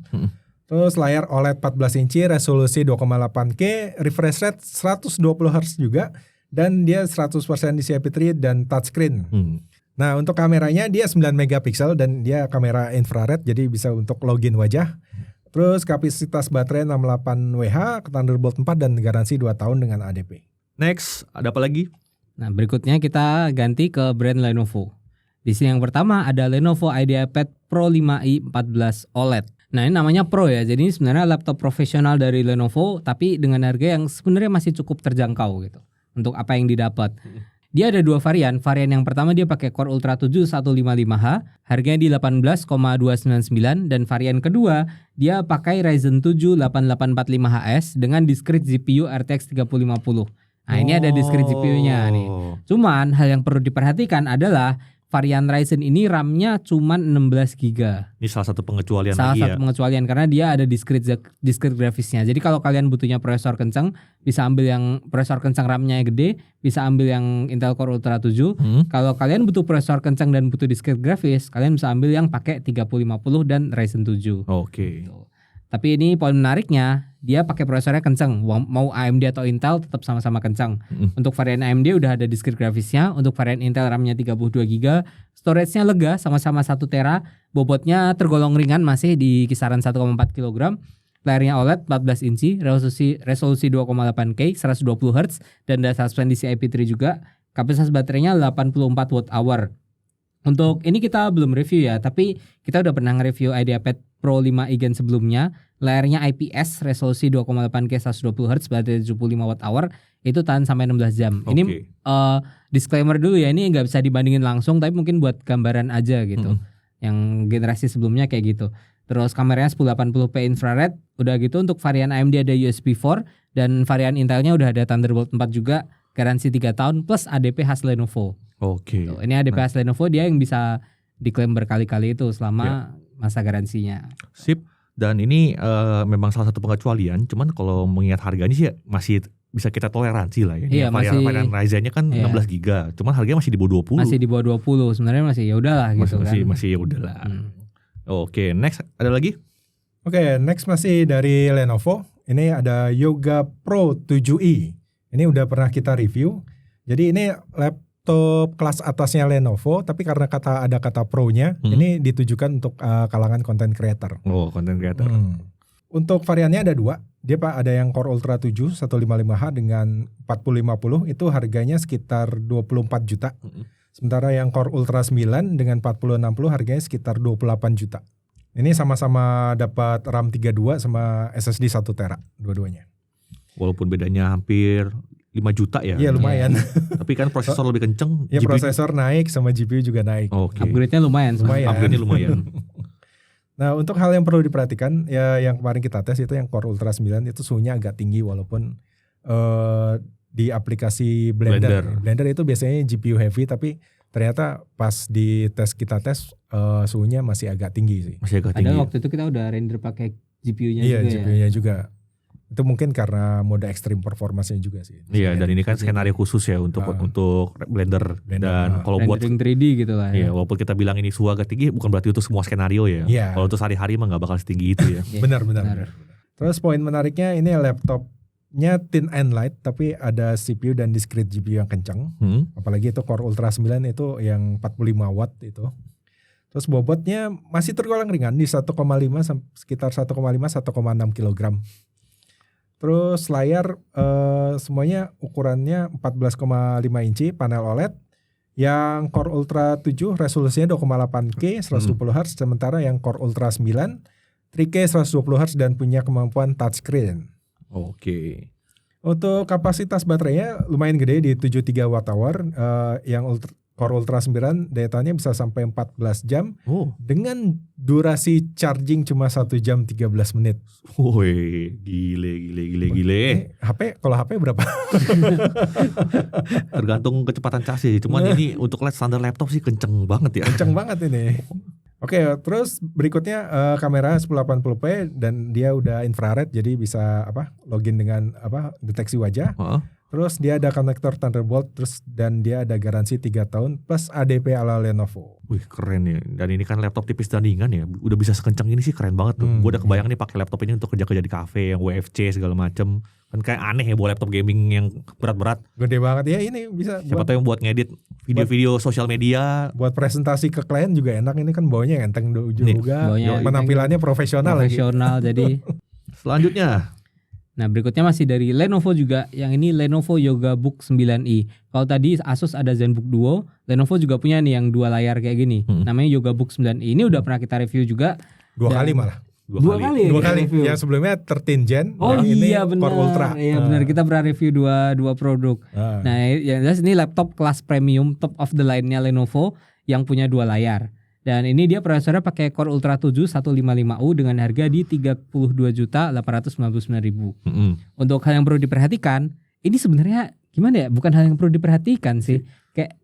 Terus layar OLED 14 inci, resolusi 2,8K, refresh rate 120 Hz juga dan dia 100% DCI-P3 dan touchscreen. Nah, untuk kameranya dia 9 megapiksel dan dia kamera infrared jadi bisa untuk login wajah. Terus kapasitas baterai 68 Wh, Thunderbolt 4 dan garansi 2 tahun dengan ADP. Next, ada apa lagi? Nah, berikutnya kita ganti ke brand Lenovo. Di sini yang pertama ada Lenovo IdeaPad Pro 5i 14 OLED. Nah, ini namanya Pro ya. Jadi ini sebenarnya laptop profesional dari Lenovo tapi dengan harga yang sebenarnya masih cukup terjangkau gitu. Untuk apa yang didapat. Dia ada 2 varian. Varian yang pertama dia pakai Core Ultra 7 155H, harganya di 18,299 dan varian kedua dia pakai Ryzen 7 8845HS dengan discrete GPU RTX 3050. Nah, ini ada discrete GPU-nya nih. Cuman hal yang perlu diperhatikan adalah varian Ryzen ini RAM-nya cuma 16 GB. Ini salah satu pengecualian Salah lagi satu pengecualian karena dia ada discrete grafisnya. Jadi kalau kalian butuhnya prosesor kencang, bisa ambil yang prosesor kencang RAM-nya gede, bisa ambil yang Intel Core Ultra 7. Kalau kalian butuh prosesor kencang dan butuh discrete grafis, kalian bisa ambil yang pakai 3050 dan Ryzen 7. Oke. Tapi ini poin menariknya, dia pakai prosesornya kencang. Mau AMD atau Intel tetap sama-sama kencang. Untuk varian AMD udah ada discrete grafisnya, untuk varian Intel RAM-nya 32 GB, storage-nya lega sama-sama 1 tera, bobotnya tergolong ringan masih di kisaran 1,4 kg. Layarnya OLED 14 inci, resolusi 2,8K, 120 Hz dan ada 100% DCI-P3 juga. Kapasitas baterainya 84 Wh. Untuk ini kita belum review ya, tapi kita udah pernah nge-review IdeaPad Pro 5i Gen sebelumnya. Layarnya IPS, resolusi 2,8K 120 Hz, baterai 75 Wh, itu tahan sampai 16 jam. Ini disclaimer dulu ya, ini nggak bisa dibandingin langsung, tapi mungkin buat gambaran aja gitu. Yang generasi sebelumnya kayak gitu. Terus kameranya 1080p infrared, udah gitu untuk varian AMD ada USB 4 dan varian Intelnya udah ada Thunderbolt 4 juga, garansi 3 tahun plus ADP khas Lenovo. Oke. Ini ADP khas Lenovo dia yang bisa diklaim berkali-kali itu selama masa garansinya. Sip. Dan ini memang salah satu pengecualian, cuman kalau mengingat harganya sih masih bisa kita toleransi lah ya. Iya, varian Ryzen-nya kan 16 GB, cuman harganya masih di bawah 20. Masih di bawah 20. Sebenarnya masih ya udahlah gitu kan. Masih ya udahlah. Oke, next ada lagi? Oke, next masih dari Lenovo. Ini ada Yoga Pro 7i. Ini udah pernah kita review. Jadi ini laptop kelas atasnya Lenovo, tapi karena ada kata Pro-nya, ini ditujukan untuk kalangan content creator. Oh, content creator. Untuk variannya ada 2. Dia ada yang Core Ultra 7 155H dengan 4050, itu harganya sekitar 24 juta. Sementara yang Core Ultra 9 dengan 4060 harganya sekitar 28 juta. Ini sama-sama dapat RAM 32 sama SSD 1 tera dua-duanya. Walaupun bedanya hampir 5 juta ya. Iya lumayan. Tapi kan prosesor lebih kenceng. Ya prosesor naik sama GPU juga naik. Upgrade-nya lumayan. Upgrade-nya lumayan. Nah untuk hal yang perlu diperhatikan ya yang kemarin kita tes itu yang Core Ultra 9 itu suhunya agak tinggi walaupun di aplikasi Blender. Blender itu biasanya GPU heavy tapi ternyata pas kita tes suhunya masih agak tinggi sih. Masih agak tinggi. Ada waktu itu kita udah render pakai GPU-nya juga. Iya GPU-nya juga. Itu mungkin karena mode extreme performance-nya juga sih. Iya dan ini kan skenario khusus ya untuk Blender dan kalau buat rendering 3D gitu lah. Iya walaupun kita bilang ini suhu agak tinggi bukan berarti untuk semua skenario ya. Iya. Kalau untuk sehari-hari mah nggak bakal setinggi itu ya. Benar. Terus poin menariknya ini laptopnya thin and light tapi ada CPU dan discrete GPU yang kencang. Apalagi itu Core Ultra 9 itu yang 45 watt itu. Terus bobotnya masih tergolong ringan di 1,5 sekitar 1,5 1,6 kg. Terus layar semuanya ukurannya 14,5 inci panel OLED. Yang Core Ultra 7 resolusinya 2,8K 120Hz sementara yang Core Ultra 9 3K 120Hz dan punya kemampuan touchscreen. Oke. Untuk kapasitas baterainya lumayan gede di 73 Wh. Yang Core Ultra 9 daya tahannya bisa sampai 14 jam dengan durasi charging cuma 1 jam 13 menit. Woi, gile. Kalau HP berapa? Tergantung kecepatan chassis. Cuman ini untuk standar laptop sih kenceng banget ya. Kenceng banget ini. Oke, terus berikutnya kamera 1080p dan dia udah infrared jadi bisa login dengan deteksi wajah. Terus dia ada konektor Thunderbolt dan dia ada garansi 3 tahun plus ADP ala Lenovo. Wih keren ya. Dan ini kan laptop tipis tandingan ya. Udah bisa sekencang ini sih keren banget tuh. Gue udah kebayang nih pakai laptop ini untuk kerja-kerja di kafe yang WFC segala macem. Kan kayak aneh ya bawa laptop gaming yang berat-berat. Gede banget ya ini bisa. Siapa tahu yang buat ngedit video-video sosial media. Buat presentasi ke klien juga enak. Ini kan bawanya enteng juga. Penampilannya profesional lagi. Jadi. Selanjutnya. Nah berikutnya masih dari Lenovo juga. Yang ini Lenovo Yoga Book 9i. Kalau tadi Asus ada ZenBook Duo, Lenovo juga punya nih yang 2 layar kayak gini. Namanya Yoga Book 9i. Ini udah pernah kita review juga. 2 kali malah. Dua kali. Yang sebelumnya 13 Gen. Oh iya benar. Core Ultra. Iya benar, kita pernah review dua produk. Nah yang jelas ini laptop kelas premium top of the line-nya Lenovo yang punya 2 layar. Dan ini dia prosesornya pakai Core Ultra 7 155U dengan harga di 32.899.000. Untuk hal yang perlu diperhatikan, ini sebenarnya gimana ya? Bukan hal yang perlu diperhatikan sih. Kayak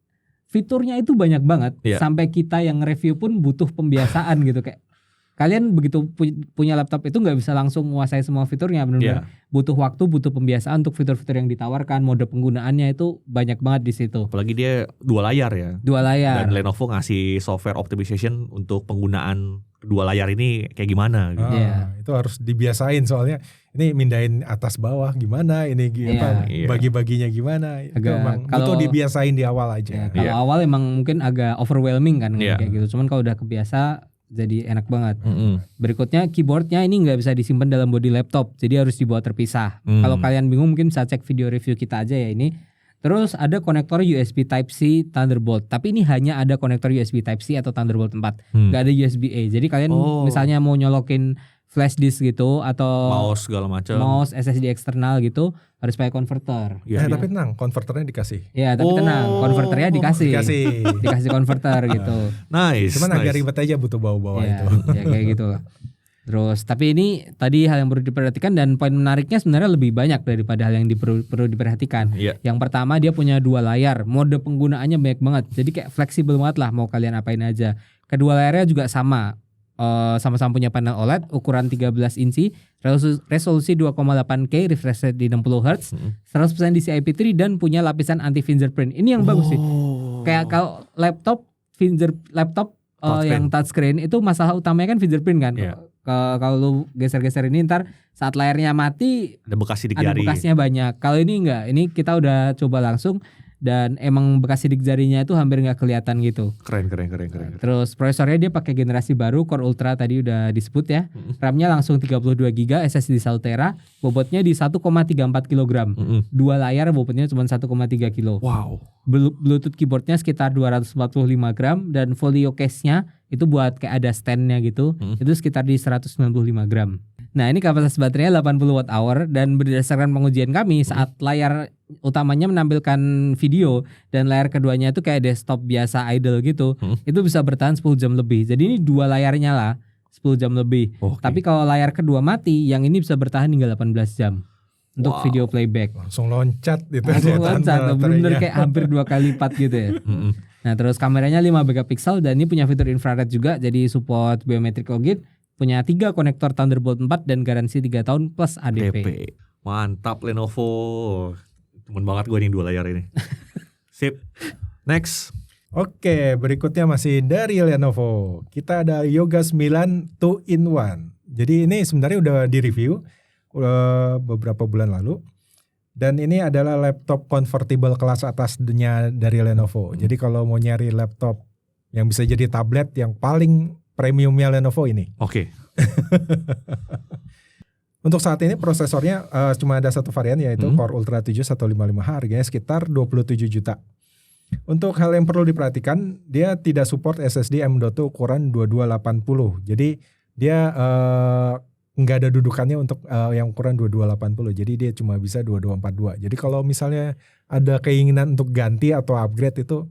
fiturnya itu banyak banget sampai kita yang review pun butuh pembiasaan gitu kayak. Kalian begitu punya laptop itu nggak bisa langsung menguasai semua fiturnya, benar-benar butuh waktu, butuh pembiasaan untuk fitur-fitur yang ditawarkan, mode penggunaannya itu banyak banget di situ. Apalagi dia 2 layar ya. 2 layar. Dan Lenovo ngasih software optimization untuk penggunaan 2 layar ini kayak gimana? Gitu. Itu harus dibiasain soalnya ini mindahin atas bawah gimana, ini bagi-baginya gimana. Itu emang butuh dibiasain di awal aja. Kalau awal emang mungkin agak overwhelming kan kayak gitu. Cuman kalau udah kebiasa jadi enak banget. Berikutnya keyboardnya ini nggak bisa disimpan dalam bodi laptop, jadi harus dibawa terpisah. Kalau kalian bingung mungkin bisa cek video review kita aja ya ini. Terus ada konektor USB Type-C Thunderbolt, tapi ini hanya ada konektor USB Type-C atau Thunderbolt 4, nggak ada USB-A. Jadi kalian misalnya mau nyolokin flash disk gitu atau mouse segala macam, mouse SSD eksternal gitu harus pakai konverter. Tapi tenang, konverternya dikasih. Iya, tapi tenang, konverternya dikasih konverter gitu. Nice. Cuman agak ribet aja butuh bawa-bawa itu. Ya kayak gitu lah. Terus tapi ini tadi hal yang perlu diperhatikan dan poin menariknya sebenarnya lebih banyak daripada hal yang perlu diperhatikan. Yang pertama dia punya 2 layar, mode penggunaannya banyak banget. Jadi kayak fleksibel banget lah mau kalian apain aja. Kedua layarnya juga sama. sama-sama punya panel OLED ukuran 13 inci, resolusi 2,8K, refresh rate di 60 Hz, 100% DCI-P3 dan punya lapisan anti fingerprint. Ini yang bagus sih. Kayak kalau laptop yang touchscreen itu masalah utamanya kan fingerprint kan. Yeah. Kalau lu geser-geser ini ntar saat layarnya mati Ada bekas sidik ada jari. bekasnya banyak. Kalau ini enggak, ini kita udah coba langsung dan emang bekas sidik jarinya itu hampir nggak kelihatan gitu. Keren. Terus prosesornya dia pakai generasi baru Core Ultra tadi udah disebut ya. RAM-nya langsung 32 GB, SSD 1 TB, bobotnya di 1,34 kg. Dua layar bobotnya cuma 1,3 kg. Wow. Bluetooth keyboardnya sekitar 245 gram dan folio case-nya itu buat kayak ada stand-nya gitu. Itu sekitar di 195 gram. Nah, ini kapasitas baterainya 80 Wh dan berdasarkan pengujian kami saat layar utamanya menampilkan video dan layar keduanya itu kayak desktop biasa idle gitu, itu bisa bertahan 10 jam lebih. Jadi ini dua layarnya lah 10 jam lebih. Tapi kalau layar kedua mati, yang ini bisa bertahan hingga 18 jam untuk video playback. Langsung loncat gitu. Bener-bener kayak hampir 2 kali lipat gitu ya. Nah, terus kameranya 5 megapiksel dan ini punya fitur infrared juga, jadi support biometric login. Punya 3 konektor Thunderbolt 4 dan garansi 3 tahun plus ADP. Mantap Lenovo. Temen banget gue nih 2 layar ini. Sip. Next. Oke, berikutnya masih dari Lenovo. Kita ada Yoga 9 2-in-1. Jadi ini sebenarnya udah di-review beberapa bulan lalu. Dan ini adalah laptop convertible kelas atasnya dari Lenovo. Jadi kalau mau nyari laptop yang bisa jadi tablet yang paling premiumnya Lenovo ini. Oke. Untuk saat ini prosesornya cuma ada satu varian yaitu Core Ultra 7 155H, harganya sekitar 27 juta. Untuk hal yang perlu diperhatikan, dia tidak support SSD M.2 ukuran 2280. Jadi dia nggak ada dudukannya untuk yang ukuran 2280. Jadi dia cuma bisa 2242. Jadi kalau misalnya ada keinginan untuk ganti atau upgrade itu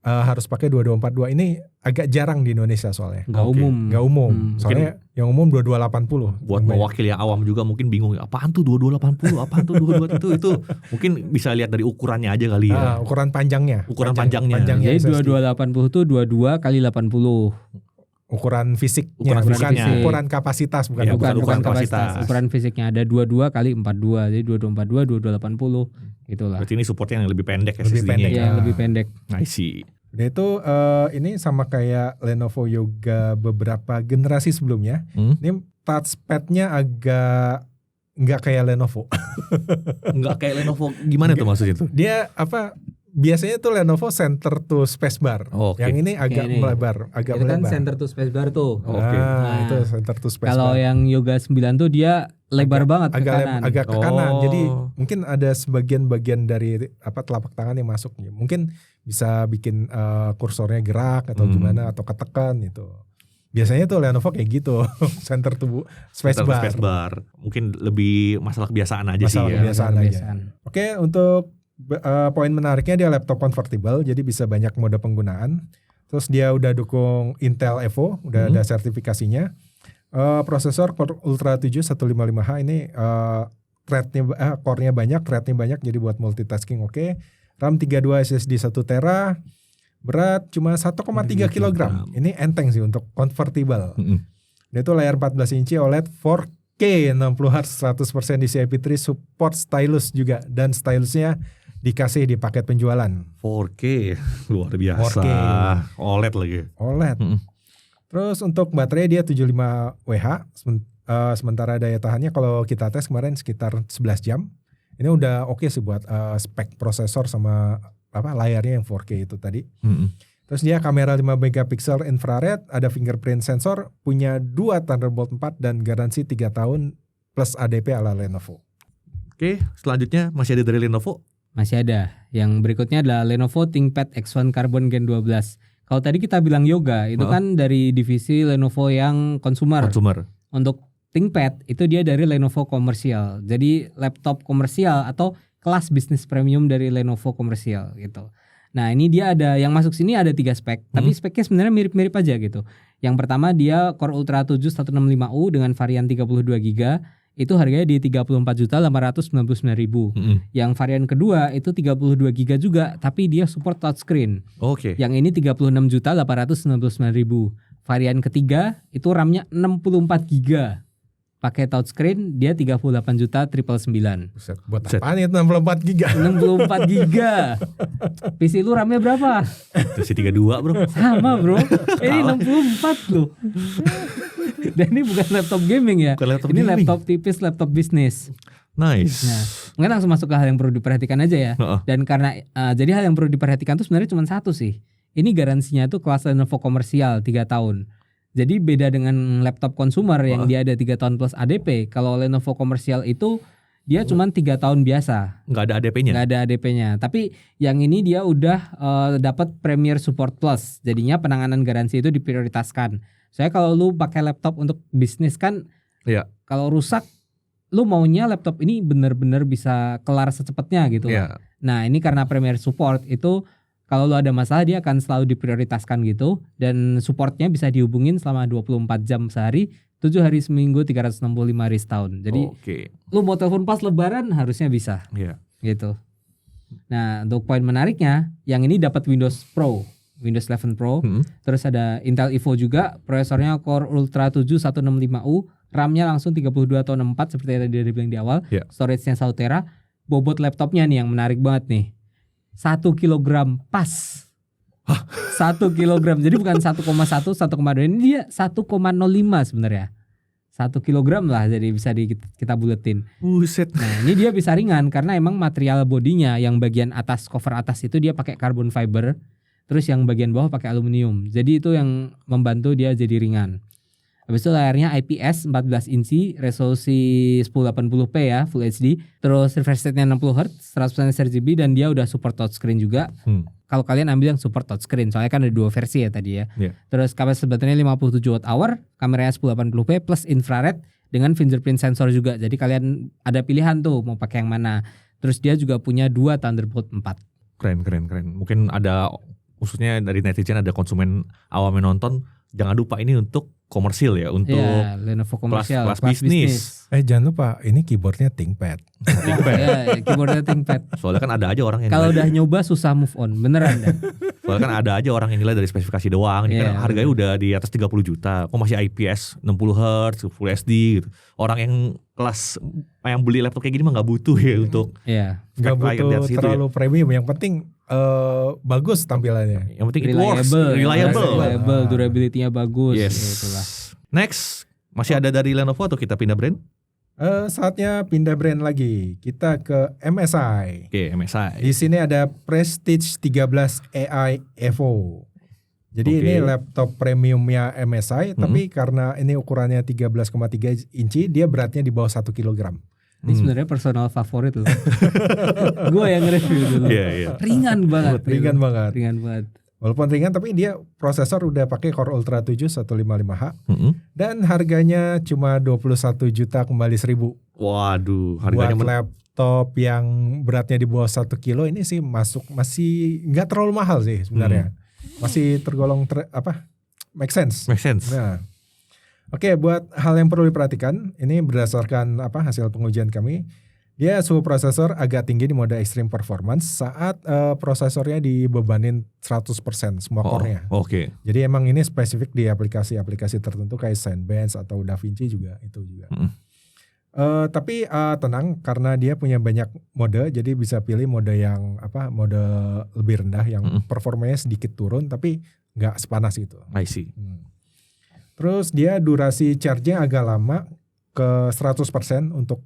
harus pakai 2242. Ini agak jarang di Indonesia soalnya. Nggak umum. Soalnya yang umum 2280. Buat mewakili yang awam juga mungkin bingung, apaan tuh 2280, apaan tuh 22 itu mungkin bisa lihat dari ukurannya aja kali ya. Ukuran panjangnya. Panjangnya. Jadi 2280 tuh 22 kali 80. Ukuran fisiknya, ukuran kapasitas, bukan kapasitas. Ukuran fisiknya ada 22 kali 42, jadi 2242, 2280 gitulah. Berarti ini supportnya yang lebih pendek ya, yang lebih pendek. I see. Dan itu ini sama kayak Lenovo Yoga beberapa generasi sebelumnya. Ini touchpadnya agak nggak kayak Lenovo. Nggak kayak Lenovo, gimana tuh maksudnya tuh? Dia biasanya tuh Lenovo center to spacebar. Yang ini agak melebar, agak itu melebar. Kan center to spacebar tuh. Nah, itu center to spacebar. Kalau yang Yoga 9 tuh dia lebar banget ke kanan. Agak ke kanan. Jadi mungkin ada sebagian bagian dari telapak tangan yang masuk. Mungkin bisa bikin kursornya gerak atau gimana atau ketekan gitu. Biasanya tuh Lenovo kayak gitu, center to spacebar. Mungkin lebih masalah kebiasaan aja sih. Kebiasaan aja. Oke, untuk poin menariknya dia laptop convertible, jadi bisa banyak mode penggunaan. Terus dia udah dukung Intel Evo, udah ada sertifikasinya. Prosesor Core Ultra 7 155H ini core-nya banyak, thread-nya banyak, jadi buat multitasking oke. RAM 32 SSD 1 TB, berat cuma 1,3 kg. Ini enteng sih untuk convertible. Dia tuh layar 14 inci OLED 4K 60Hz 100% DCI-P3, support stylus juga, dan stylusnya dikasih di paket penjualan. 4K luar biasa. 4K. OLED lagi. OLED. Terus untuk baterai dia 75 Wh, sementara daya tahannya kalau kita tes kemarin sekitar 11 jam. Ini udah oke sih buat spek prosesor sama layarnya yang 4K itu tadi. Terus dia kamera 5 megapiksel infrared, ada fingerprint sensor, punya 2 Thunderbolt 4 dan garansi 3 tahun plus ADP ala Lenovo. Oke, selanjutnya masih ada dari Lenovo? Masih ada. Yang berikutnya adalah Lenovo ThinkPad X1 Carbon Gen 12. Kalau tadi kita bilang Yoga, itu kan dari divisi Lenovo yang consumer. Untuk ThinkPad itu dia dari Lenovo komersial. Jadi laptop komersial atau kelas bisnis premium dari Lenovo komersial gitu. Nah, ini dia ada yang masuk sini ada 3 spek, tapi speknya sebenarnya mirip-mirip aja gitu. Yang pertama dia Core Ultra 7 165U dengan varian 32GB. Itu harganya di 34.899.000. Yang varian kedua itu 32 GB juga, tapi dia support touchscreen. Oke. Yang ini 36.899.000. varian ketiga itu RAM-nya 64 GB. Pakai touchscreen dia 38.999. Buset, buat apaan itu 64 giga? 64 GB. PC lu RAM-nya berapa? Terus 32 bro. Sama bro. Ini 64 loh. Dan ini bukan laptop gaming ya. Bukan laptop ini gaming. laptop tipis, laptop bisnis. Nice. Nah, mungkin langsung masuk ke hal yang perlu diperhatikan aja ya. Dan karena jadi hal yang perlu diperhatikan tuh sebenarnya cuma satu sih. Ini garansinya tuh kelas Lenovo komersial 3 tahun. Jadi beda dengan laptop konsumer yang dia ada 3 tahun plus ADP. Kalau Lenovo komersial itu dia cuma 3 tahun biasa. Nggak ada ADP-nya. Nggak ada ADP-nya. Tapi yang ini dia udah dapat Premier Support Plus. Jadinya penanganan garansi itu diprioritaskan. Soalnya kalau lu pakai laptop untuk bisnis kan, kalau rusak, lu maunya laptop ini bener-bener bisa kelar secepatnya gitu. Nah ini karena Premier Support itu kalau lu ada masalah dia akan selalu diprioritaskan gitu. Dan supportnya bisa dihubungin selama 24 jam sehari, 7 hari seminggu, 365 hari setahun. Jadi lu mau telepon pas lebaran harusnya bisa gitu. Nah untuk poin menariknya, yang ini dapat Windows Pro, Windows 11 Pro. Terus ada Intel Evo juga, prosesornya Core Ultra 7 165U, RAM-nya langsung 32/64 seperti yang tadi dibilang di awal. Storage-nya 1 TB. Bobot laptopnya nih yang menarik banget nih. 1 kilogram pas. 1 kilogram. Jadi bukan 1,1, 1,2. Ini dia 1,05 sebenarnya. 1 kilogram lah, jadi bisa kita buletin. Buset. Nah ini dia bisa ringan karena emang material bodinya yang bagian atas, cover atas itu dia pakai carbon fiber. Terus yang bagian bawah pakai aluminium. Jadi itu yang membantu dia jadi ringan. Habis itu layarnya IPS 14 inci, resolusi 1080p ya, Full HD. Terus refresh rate-nya 60Hz, 100% sRGB, dan dia udah support touchscreen juga. Kalau kalian ambil yang support touchscreen, soalnya kan ada 2 versi ya tadi ya. Terus kapasitas baterainya 57 Wh, kameranya 1080p plus infrared dengan fingerprint sensor juga. Jadi kalian ada pilihan tuh mau pakai yang mana. Terus dia juga punya 2 Thunderbolt 4. Keren. Mungkin ada, khususnya dari netizen ada konsumen awam yang nonton, jangan lupa ini untuk komersil ya, untuk Lenovo komersial, kelas bisnis. Jangan lupa ini keyboardnya ThinkPad. Keyboardnya ThinkPad. Soalnya kan ada aja orang yang kalau udah nyoba susah move on, beneran dah. Soalnya kan ada aja orang yang nilai dari spesifikasi doang. Ini kan harganya udah di atas 30 juta. Kok masih IPS 60Hz, Full HD gitu. Orang yang kelas yang beli laptop kayak gini mah nggak butuh ya untuk nggak butuh terlalu premium. Yang penting bagus tampilannya. Yang penting it works, reliable, durability-nya bagus. Itulah. Next, masih ada dari Lenovo atau kita pindah brand? Saatnya pindah brand lagi. Kita ke MSI. MSI. Di sini ada Prestige 13 AI Evo. Jadi ini laptop premiumnya MSI, tapi karena ini ukurannya 13,3 inci, dia beratnya di bawah 1 kilogram. Ini sebenarnya personal favorit loh. Gue yang nge-review dulu. Ringan banget. Ringan banget. Walaupun ringan tapi dia prosesor udah pakai Core Ultra 7 155H. Dan harganya cuma 21 juta kembali 1.000. Waduh, harganya buat laptop yang beratnya di bawah 1 kilo ini sih masih nggak terlalu mahal sih sebenarnya. Masih tergolong make sense. Nah. Oke, buat hal yang perlu diperhatikan, ini berdasarkan hasil pengujian kami, dia suhu prosesor agak tinggi di mode extreme performance saat prosesornya dibebanin 100% semua core-nya. Jadi emang ini spesifik di aplikasi-aplikasi tertentu kayak Sandbench atau DaVinci juga itu juga. Tapi tenang karena dia punya banyak mode, jadi bisa pilih mode yang mode lebih rendah yang performanya sedikit turun tapi nggak sepanas itu. I see. Terus dia durasi charging agak lama ke 100% untuk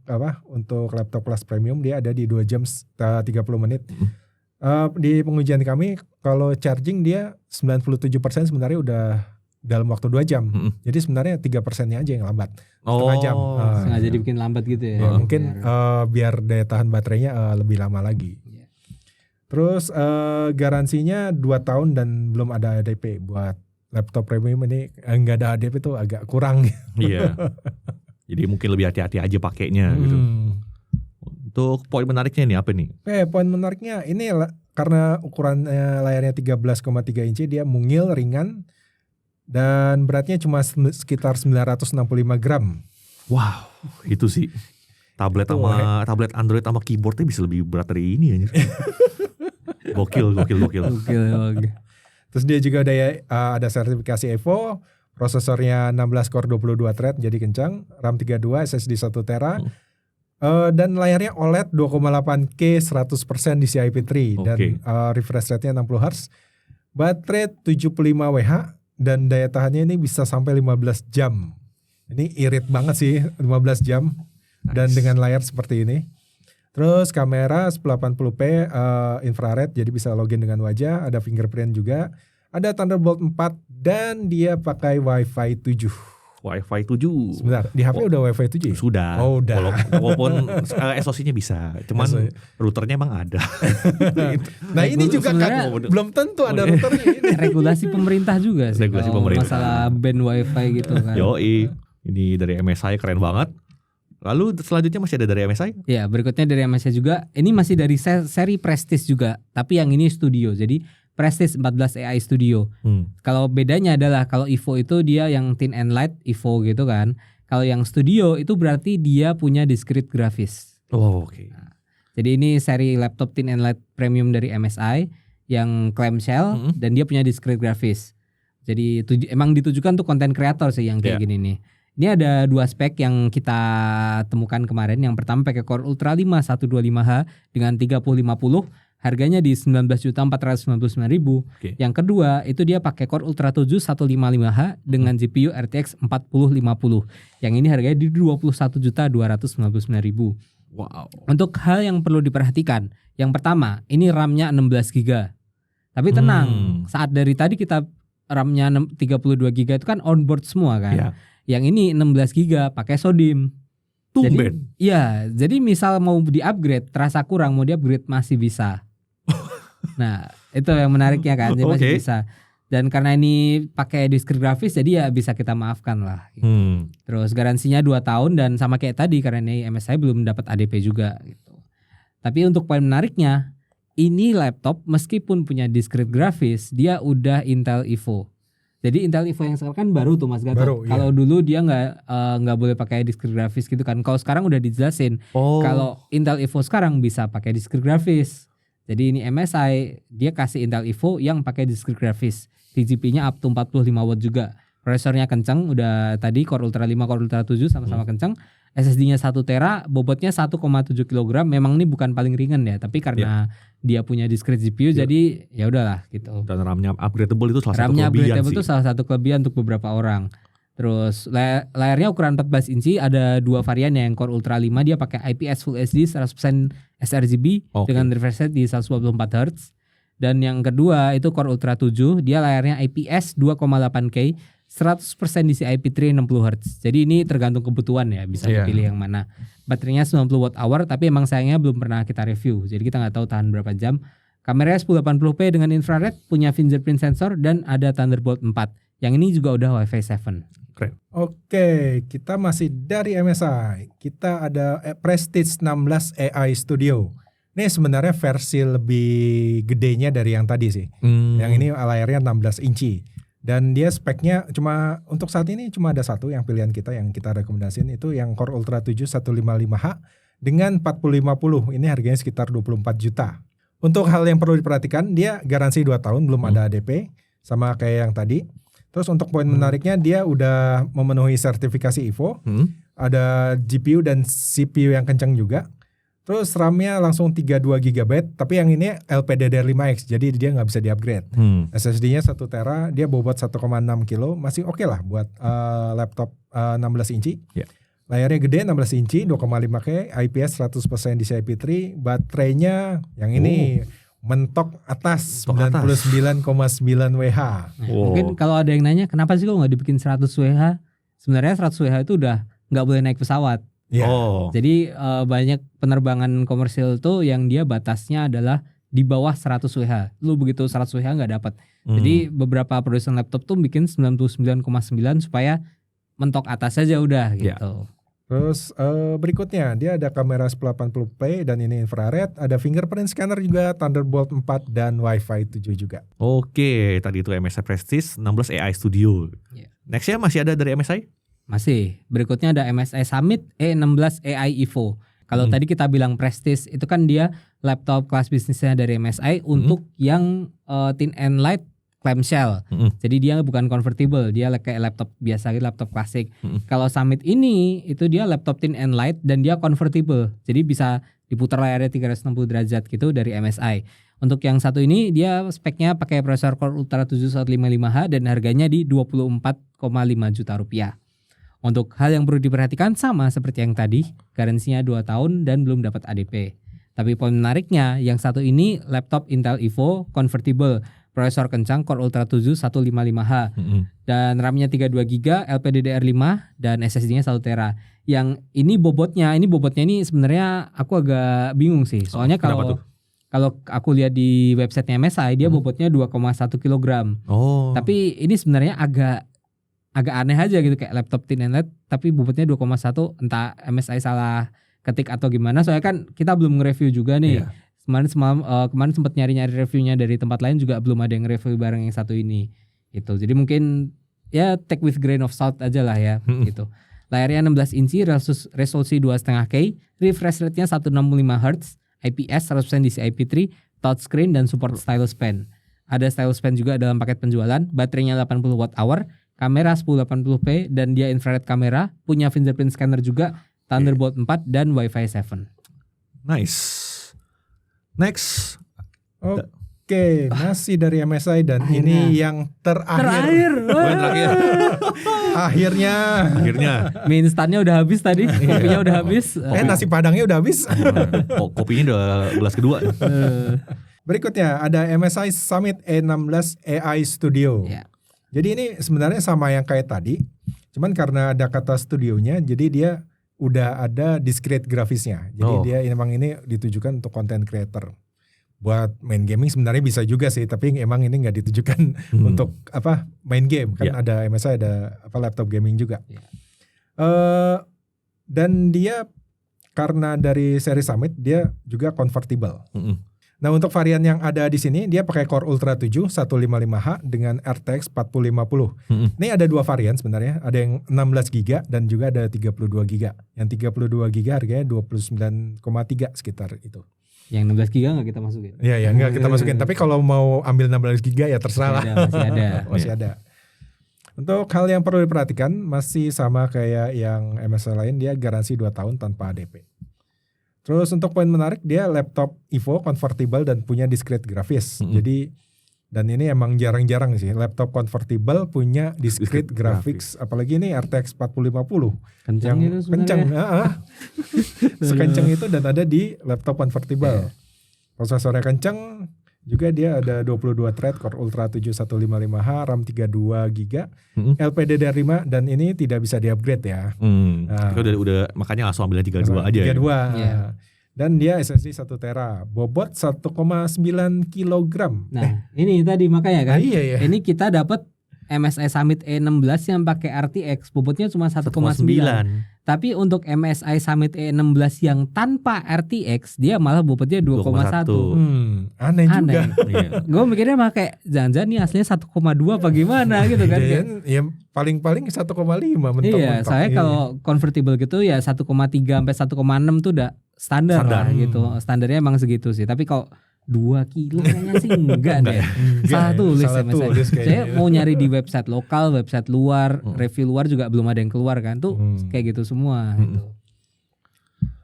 laptop kelas premium dia ada di 2 jam 30 menit. Di pengujian kami kalau charging dia 97% sebenarnya udah dalam waktu 2 jam. Jadi sebenarnya 3%-nya aja yang lambat. Setengah jam. Sengaja dibikin lambat gitu ya. Mungkin biar daya tahan baterainya lebih lama lagi. Terus garansinya 2 tahun dan belum ada ADP. Buat laptop premium ini nggak ada ADP itu agak kurang. Iya. Jadi mungkin lebih hati-hati aja pakainya gitu. Untuk poin menariknya nih apa nih? Poin menariknya ini karena ukuran layarnya 13,3 inci dia mungil, ringan dan beratnya cuma sekitar 965 gram. Wow, itu sih tablet Android sama keyboardnya bisa lebih berat dari ini anjir. Gokil. Terus dia juga ada sertifikasi Evo, Prosesornya 16 core 22 thread jadi kencang, RAM 32, SSD 1 tera. Dan layarnya OLED 2,8K 100% DCI P3 dan refresh rate-nya 60 Hz. Baterai 75 Wh dan daya tahannya ini bisa sampai 15 jam. Ini irit banget sih 15 jam dan dengan layar seperti ini. Terus kamera 1080p infrared jadi bisa login dengan wajah, ada fingerprint juga. Ada Thunderbolt 4 dan dia pakai Wi-Fi 7. Wi-Fi 7. Sebentar, di HP udah Wi-Fi 7 ya? Sudah. Oh, udah. Walaupun SoC-nya bisa, cuman routernya emang ada. Nah ini juga kan belum tentu ada routernya ini. Regulasi pemerintah juga sih. Regulasi pemerintah. Masalah band Wi-Fi gitu kan. Yoi, ini dari MSI keren banget. Lalu selanjutnya masih ada dari MSI? Ya, berikutnya dari MSI juga. Ini masih dari seri Prestige juga, tapi yang ini studio. Jadi Prestige 14 AI Studio. Kalau bedanya adalah kalau Evo itu dia yang thin and light Evo gitu kan. Kalau yang Studio itu berarti dia punya discrete grafis. Oh, oke. Nah, jadi ini seri laptop thin and light premium dari MSI yang clamshell dan dia punya discrete grafis. Jadi emang ditujukan untuk content creator sih yang kayak gini nih. Ini ada dua spek yang kita temukan kemarin. Yang pertama pakai Core Ultra 5 125H dengan 3050. Harganya di 19.499.000. Yang kedua itu dia pakai Core Ultra 7 155H dengan GPU RTX 4050. Yang ini harganya di 21.299.000. Wow. Untuk hal yang perlu diperhatikan, yang pertama ini RAM-nya 16 GB. Tapi tenang, saat dari tadi kita RAM-nya 32 GB itu kan onboard semua kan. Yeah. Yang ini 16 GB pakai SODIMM. Tumben. Jadi misal mau di-upgrade terasa kurang, mau di-upgrade masih bisa. Nah, itu yang menariknya kan, jadi masih bisa. Dan karena ini pakai discrete grafis jadi ya bisa kita maafkan lah. Gitu. Terus garansinya 2 tahun dan sama kayak tadi karena ini MSI belum dapat ADP juga gitu. Tapi untuk poin menariknya, ini laptop meskipun punya discrete grafis, dia udah Intel Evo. Jadi Intel Evo yang sekarang kan baru tuh Mas Gatot. Kalau dulu dia nggak boleh pakai discrete grafis gitu kan. Kalau sekarang udah dijelasin. Kalau Intel Evo sekarang bisa pakai discrete grafis. Jadi ini MSI dia kasih Intel Evo yang pakai discrete grafis. TGP-nya up to 45 watt juga. Prosesornya kencang, udah tadi Core Ultra 5, Core Ultra 7 sama-sama kencang. SSD-nya 1 tera, bobotnya 1,7 kg. Memang ini bukan paling ringan ya, tapi karena dia punya discrete GPU jadi ya udahlah gitu. Dan RAM-nya upgradable itu salah satu RAM-nya kelebihan upgradable itu salah satu kelebihan untuk beberapa orang. Terus layarnya ukuran 14 inci, ada 2 varian yang Core Ultra 5 dia pakai IPS Full HD 100% sRGB dengan refresh rate di 124 Hz. Dan yang kedua itu Core Ultra 7, dia layarnya IPS 2,8K 100% DCI P3 60 Hz. Jadi ini tergantung kebutuhan ya, bisa dipilih yang mana. Baterainya 90 Wh, tapi emang sayangnya belum pernah kita review. Jadi kita nggak tahu tahan berapa jam. Kameranya 1080p dengan infrared, punya fingerprint sensor dan ada Thunderbolt 4. Yang ini juga udah Wi-Fi 7. Keren. Oke, kita masih dari MSI. Kita ada Prestige 16 AI Studio. Ini sebenarnya versi lebih gedenya dari yang tadi sih. Yang ini layarnya 16 inci. Dan dia speknya cuma untuk saat ini cuma ada satu yang pilihan kita yang kita rekomendasiin itu yang Core Ultra 7 155H dengan 4050. Ini harganya sekitar 24 juta. Untuk hal yang perlu diperhatikan, dia garansi 2 tahun belum ada ADP sama kayak yang tadi. Terus untuk poin menariknya dia udah memenuhi sertifikasi Evo. Ada GPU dan CPU yang kencang juga. Terus RAM-nya langsung 32 GB, tapi yang ini LPDDR5X, jadi dia nggak bisa di-upgrade. SSD-nya 1 tera, dia bobot 1,6 kilo, masih oke lah buat laptop 16 inci. Layarnya gede 16 inci, 2,5K, IPS 100% DCI P3, baterainya yang ini mentok atas 99,9 Wh. Mungkin kalau ada yang nanya, kenapa sih kok nggak dibikin 100 Wh? Sebenarnya 100 Wh itu udah nggak boleh naik pesawat. Jadi banyak penerbangan komersil tuh yang dia batasnya adalah di bawah 100 Wh. Lu begitu 100 Wh nggak dapat. Jadi beberapa produsen laptop tuh bikin 99,9 supaya mentok atas saja udah gitu. Terus berikutnya dia ada kamera 1080p dan ini infrared, ada fingerprint scanner juga, Thunderbolt 4 dan Wi-Fi 7 juga. Oke, tadi itu MSI Prestige 16 AI Studio. Nextnya masih ada dari MSI? Masih. Berikutnya ada MSI Summit E16 AI Evo. Kalau tadi kita bilang Prestige itu kan dia laptop kelas bisnisnya dari MSI untuk yang thin and light clamshell. Jadi dia bukan convertible, dia kayak laptop biasa, laptop klasik. Kalau Summit ini itu dia laptop thin and light dan dia convertible. Jadi bisa diputar layarnya 360 derajat gitu dari MSI. Untuk yang satu ini dia speknya pakai prosesor Core Ultra 7 155H dan harganya di 24,5 juta rupiah. Untuk hal yang perlu diperhatikan sama seperti yang tadi, garansinya 2 tahun dan belum dapat ADP. Tapi poin menariknya, yang satu ini laptop Intel Evo convertible, prosesor kencang Core Ultra 7 155H dan RAM-nya 32GB, LPDDR5 dan SSD-nya 1TB. Yang ini bobotnya ini sebenarnya aku agak bingung sih. Soalnya kalau aku lihat di websitenya MSI dia bobotnya 2,1 kg. Tapi ini sebenarnya agak aneh aja gitu, kayak laptop thin and light tapi bobotnya 2,1, entah MSI salah ketik atau gimana. Soalnya kan kita belum nge-review juga nih. Kemarin sempat nyari-nyari reviewnya dari tempat lain juga belum ada yang review bareng yang satu ini gitu. Jadi mungkin ya take with grain of salt aja lah ya gitu. Layarnya 16 inci, resolusi 2,5K, refresh rate-nya 165Hz, IPS 100% DCI-P3, touchscreen dan support stylus pen. Ada stylus pen juga dalam paket penjualan, baterainya 80 Wh, kamera 1080p dan dia infrared kamera, punya fingerprint scanner juga, Thunderbolt 4 dan Wi-Fi 7. Nice. Next. Oke, masih dari MSI dan ini yang terakhir. Akhirnya. Mie instannya udah habis tadi, kopinya udah habis. Nasi padangnya udah habis. Kopinya udah gelas kedua. Berikutnya ada MSI Summit A16 AI Studio. Jadi ini sebenarnya sama yang kayak tadi, cuman karena ada kata studionya, jadi dia udah ada discrete grafisnya. Jadi dia emang ini ditujukan untuk content creator. Buat main gaming sebenarnya bisa juga sih, tapi emang ini nggak ditujukan untuk main game kan. Ada MSI ada laptop gaming juga. Dan dia karena dari seri Summit dia juga convertible. Nah untuk varian yang ada di sini dia pakai Core Ultra 7 155H dengan RTX 4050. Ini ada dua varian sebenarnya, ada yang 16GB dan juga ada 32GB. Yang 32GB harganya 29,3 sekitar itu. Yang 16GB nggak kita masukin? Iya nggak kita masukin. Tapi kalau mau ambil 16GB ya terserah lah. Masih ada. Untuk hal yang perlu diperhatikan masih sama kayak yang MSI lain, dia garansi 2 tahun tanpa ADP. Terus untuk poin menarik, dia laptop Evo convertible dan punya discrete grafis. Jadi dan ini emang jarang-jarang sih laptop convertible punya discrete graphics, apalagi ini RTX 4050. Kencang yang itu kencang, sekencang itu dan ada di laptop convertible. Prosesornya kencang, juga dia ada 22 thread Core Ultra 7 155H, RAM 32GB, LPDDR5 dan ini tidak bisa di-upgrade ya. Udah makanya langsung ambil 32 aja. 32. Ya. Dan dia SSD 1TB, bobot 1,9 kg. Nah, ini tadi makanya kan. Iya. Ini kita dapat MSI Summit A16 yang pakai RTX, bobotnya cuma 1,9. Tapi untuk MSI Summit A16 yang tanpa RTX, dia malah bobotnya 2,1. Aneh juga. Gue mikirnya mah kayak jangan-jangan nih aslinya 1,2 apa gimana gitu kan. Ya paling-paling 1,5 mentok-mentok. Iya, saya kalau convertible gitu ya 1,3 sampai 1,6 tuh udah standar lah gitu. Standarnya emang segitu sih. Tapi kalau 2 kilo kayaknya sih enggak deh. Salah tulis saya mau nyari di website lokal, website luar, review luar juga belum ada yang keluar kan. Tuh kayak gitu semua gitu.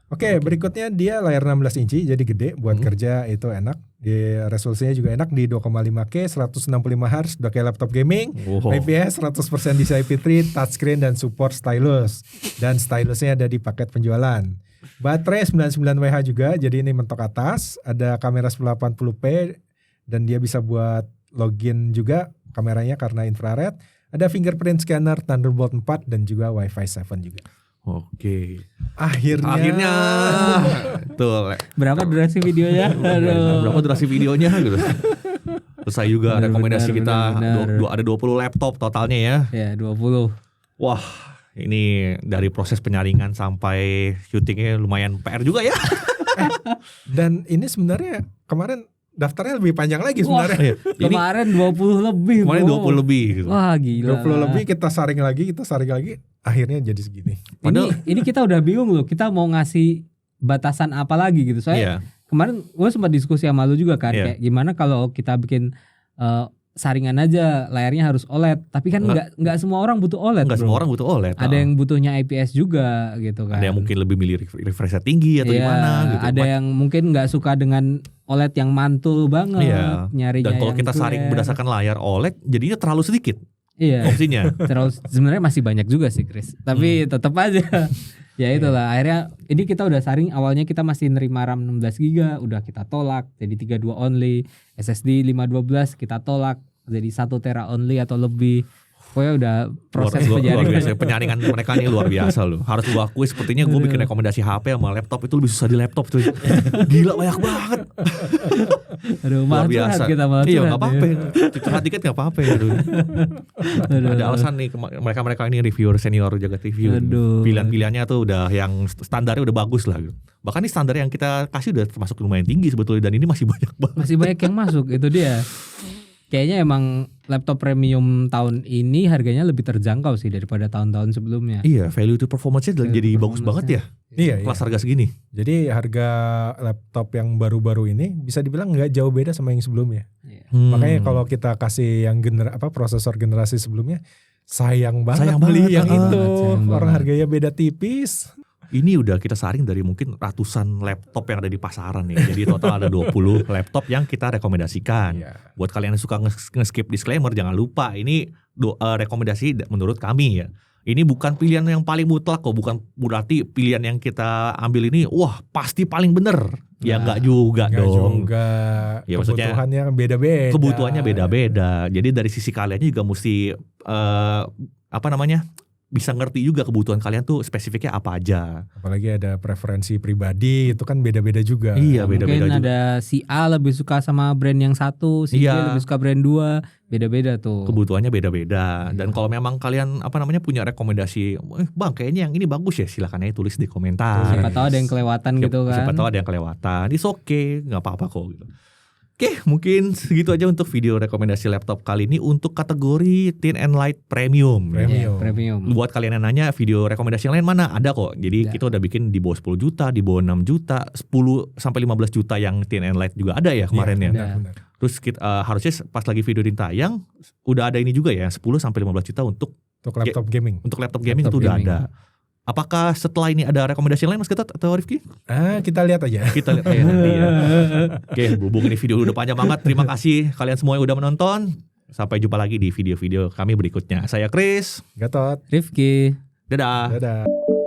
Oke, berikutnya dia layar 16 inci jadi gede buat kerja itu enak. Di resolusinya juga enak di 2,5K 165Hz, udah kayak laptop gaming. IPS 100% DCI-P3, touchscreen dan support stylus. Dan stylusnya ada di paket penjualan. Baterai 99Wh juga, jadi ini mentok atas. Ada kamera 1080p dan dia bisa buat login juga kameranya karena infrared. Ada fingerprint scanner, Thunderbolt 4 dan juga Wi-Fi 7 juga. Oke. Akhirnya. Tuh. Berapa durasi videonya? Berapa durasi videonya gitu. Selesai juga rekomendasi kita. Ada 20 laptop totalnya ya. Ya, 20. Wah, ini dari proses penyaringan sampai syutingnya lumayan PR juga ya. Dan ini sebenarnya kemarin daftarnya lebih panjang lagi sebenarnya. Kemarin 20 lebih. Kemarin 20 lebih gitu. Wah, gila. 20 lebih kita saring lagi, akhirnya jadi segini. Ini kita udah bingung loh, kita mau ngasih batasan apa lagi gitu. Soalnya kemarin gue sempat diskusi sama lu juga kan, kayak gimana kalau kita bikin saringan aja, layarnya harus OLED. Tapi kan nggak semua orang butuh OLED. Nggak semua orang butuh OLED. Ada yang butuhnya IPS juga gitu kan. Ada yang mungkin lebih milih refresh rate tinggi atau gimana gitu. Ada yang mungkin nggak suka dengan OLED yang mantul banget. Nyarinya. Dan kalau kita saring berdasarkan layar OLED, jadinya terlalu sedikit. Opsinya. Terus sebenarnya masih banyak juga sih Chris. Tapi tetap aja. Ya itulah akhirnya ini kita udah saring, awalnya kita masih nerima RAM 16 GB, udah kita tolak jadi 32 only, SSD 512 kita tolak jadi 1 tera only atau lebih. Pokoknya udah proses luar biasa. Penyaringan mereka ini luar biasa loh. Harus gue akui sepertinya gue bikin rekomendasi HP sama laptop itu lebih susah di laptop tuh. Gila banyak banget. Aduh, luar biasa. Kita iya gak apa-apa. Curhat dikit gak apa-apa. Ada alasan nih mereka ini reviewer senior Jagat Review. Pilihan-pilihannya tuh udah yang standarnya udah bagus lah. Bahkan ini standar yang kita kasih udah termasuk lumayan tinggi sebetulnya. Dan ini masih banyak banget. Masih banyak yang masuk, itu dia. Kayaknya emang laptop premium tahun ini harganya lebih terjangkau sih daripada tahun-tahun sebelumnya. Iya, value to performance-nya jadi bagus banget ya. Iya, kelas harga segini. Jadi harga laptop yang baru-baru ini bisa dibilang nggak jauh beda sama yang sebelumnya. Makanya kalau kita kasih yang prosesor generasi sebelumnya, sayang banget beli yang itu. Orang harganya beda tipis. Ini udah kita saring dari mungkin ratusan laptop yang ada di pasaran nih. Jadi total ada 20 laptop yang kita rekomendasikan. Buat kalian yang suka nge-skip disclaimer, jangan lupa ini rekomendasi menurut kami ya. Ini bukan pilihan yang paling mutlak kok, bukan berarti pilihan yang kita ambil ini wah pasti paling bener. Ya enggak juga dong. Ya, kebutuhannya beda-beda. Kebutuhannya beda-beda. Jadi dari sisi kalian juga mesti bisa ngerti juga kebutuhan kalian tuh spesifiknya apa aja. Apalagi ada preferensi pribadi, itu kan beda-beda juga. Iya, beda-beda juga. Mungkin ada si A lebih suka sama brand yang satu, si B lebih suka brand 2, beda-beda tuh. Kebutuhannya beda-beda. Dan kalau memang kalian punya rekomendasi, Bang kayaknya yang ini bagus ya, silakan aja tulis di komentar. Siapa tahu ada yang kelewatan gitu kan. Siapa tahu ada yang kelewatan. It's okay, nggak apa-apa kok gitu. Oke, mungkin segitu aja untuk video rekomendasi laptop kali ini untuk kategori Thin and Light Premium. Premium. Buat kalian yang nanya video rekomendasi yang lain mana, ada kok. Jadi kita udah bikin di bawah 10 juta, di bawah 6 juta, 10 sampai 15 juta yang Thin and Light juga ada ya kemarin ya. Benar. Terus kita, harusnya pas lagi video ini tayang udah ada ini juga ya, 10 sampai 15 juta untuk laptop gaming. Untuk laptop gaming itu udah ada. Apakah setelah ini ada rekomendasi lain Mas Gatot atau Rifki? Kita lihat aja. Kita lihat aja nanti ya. Oke, berhubung ini video udah panjang banget. Terima kasih kalian semua yang udah menonton. Sampai jumpa lagi di video-video kami berikutnya. Saya Chris, Gatot, Rifki. Dadah. Dadah.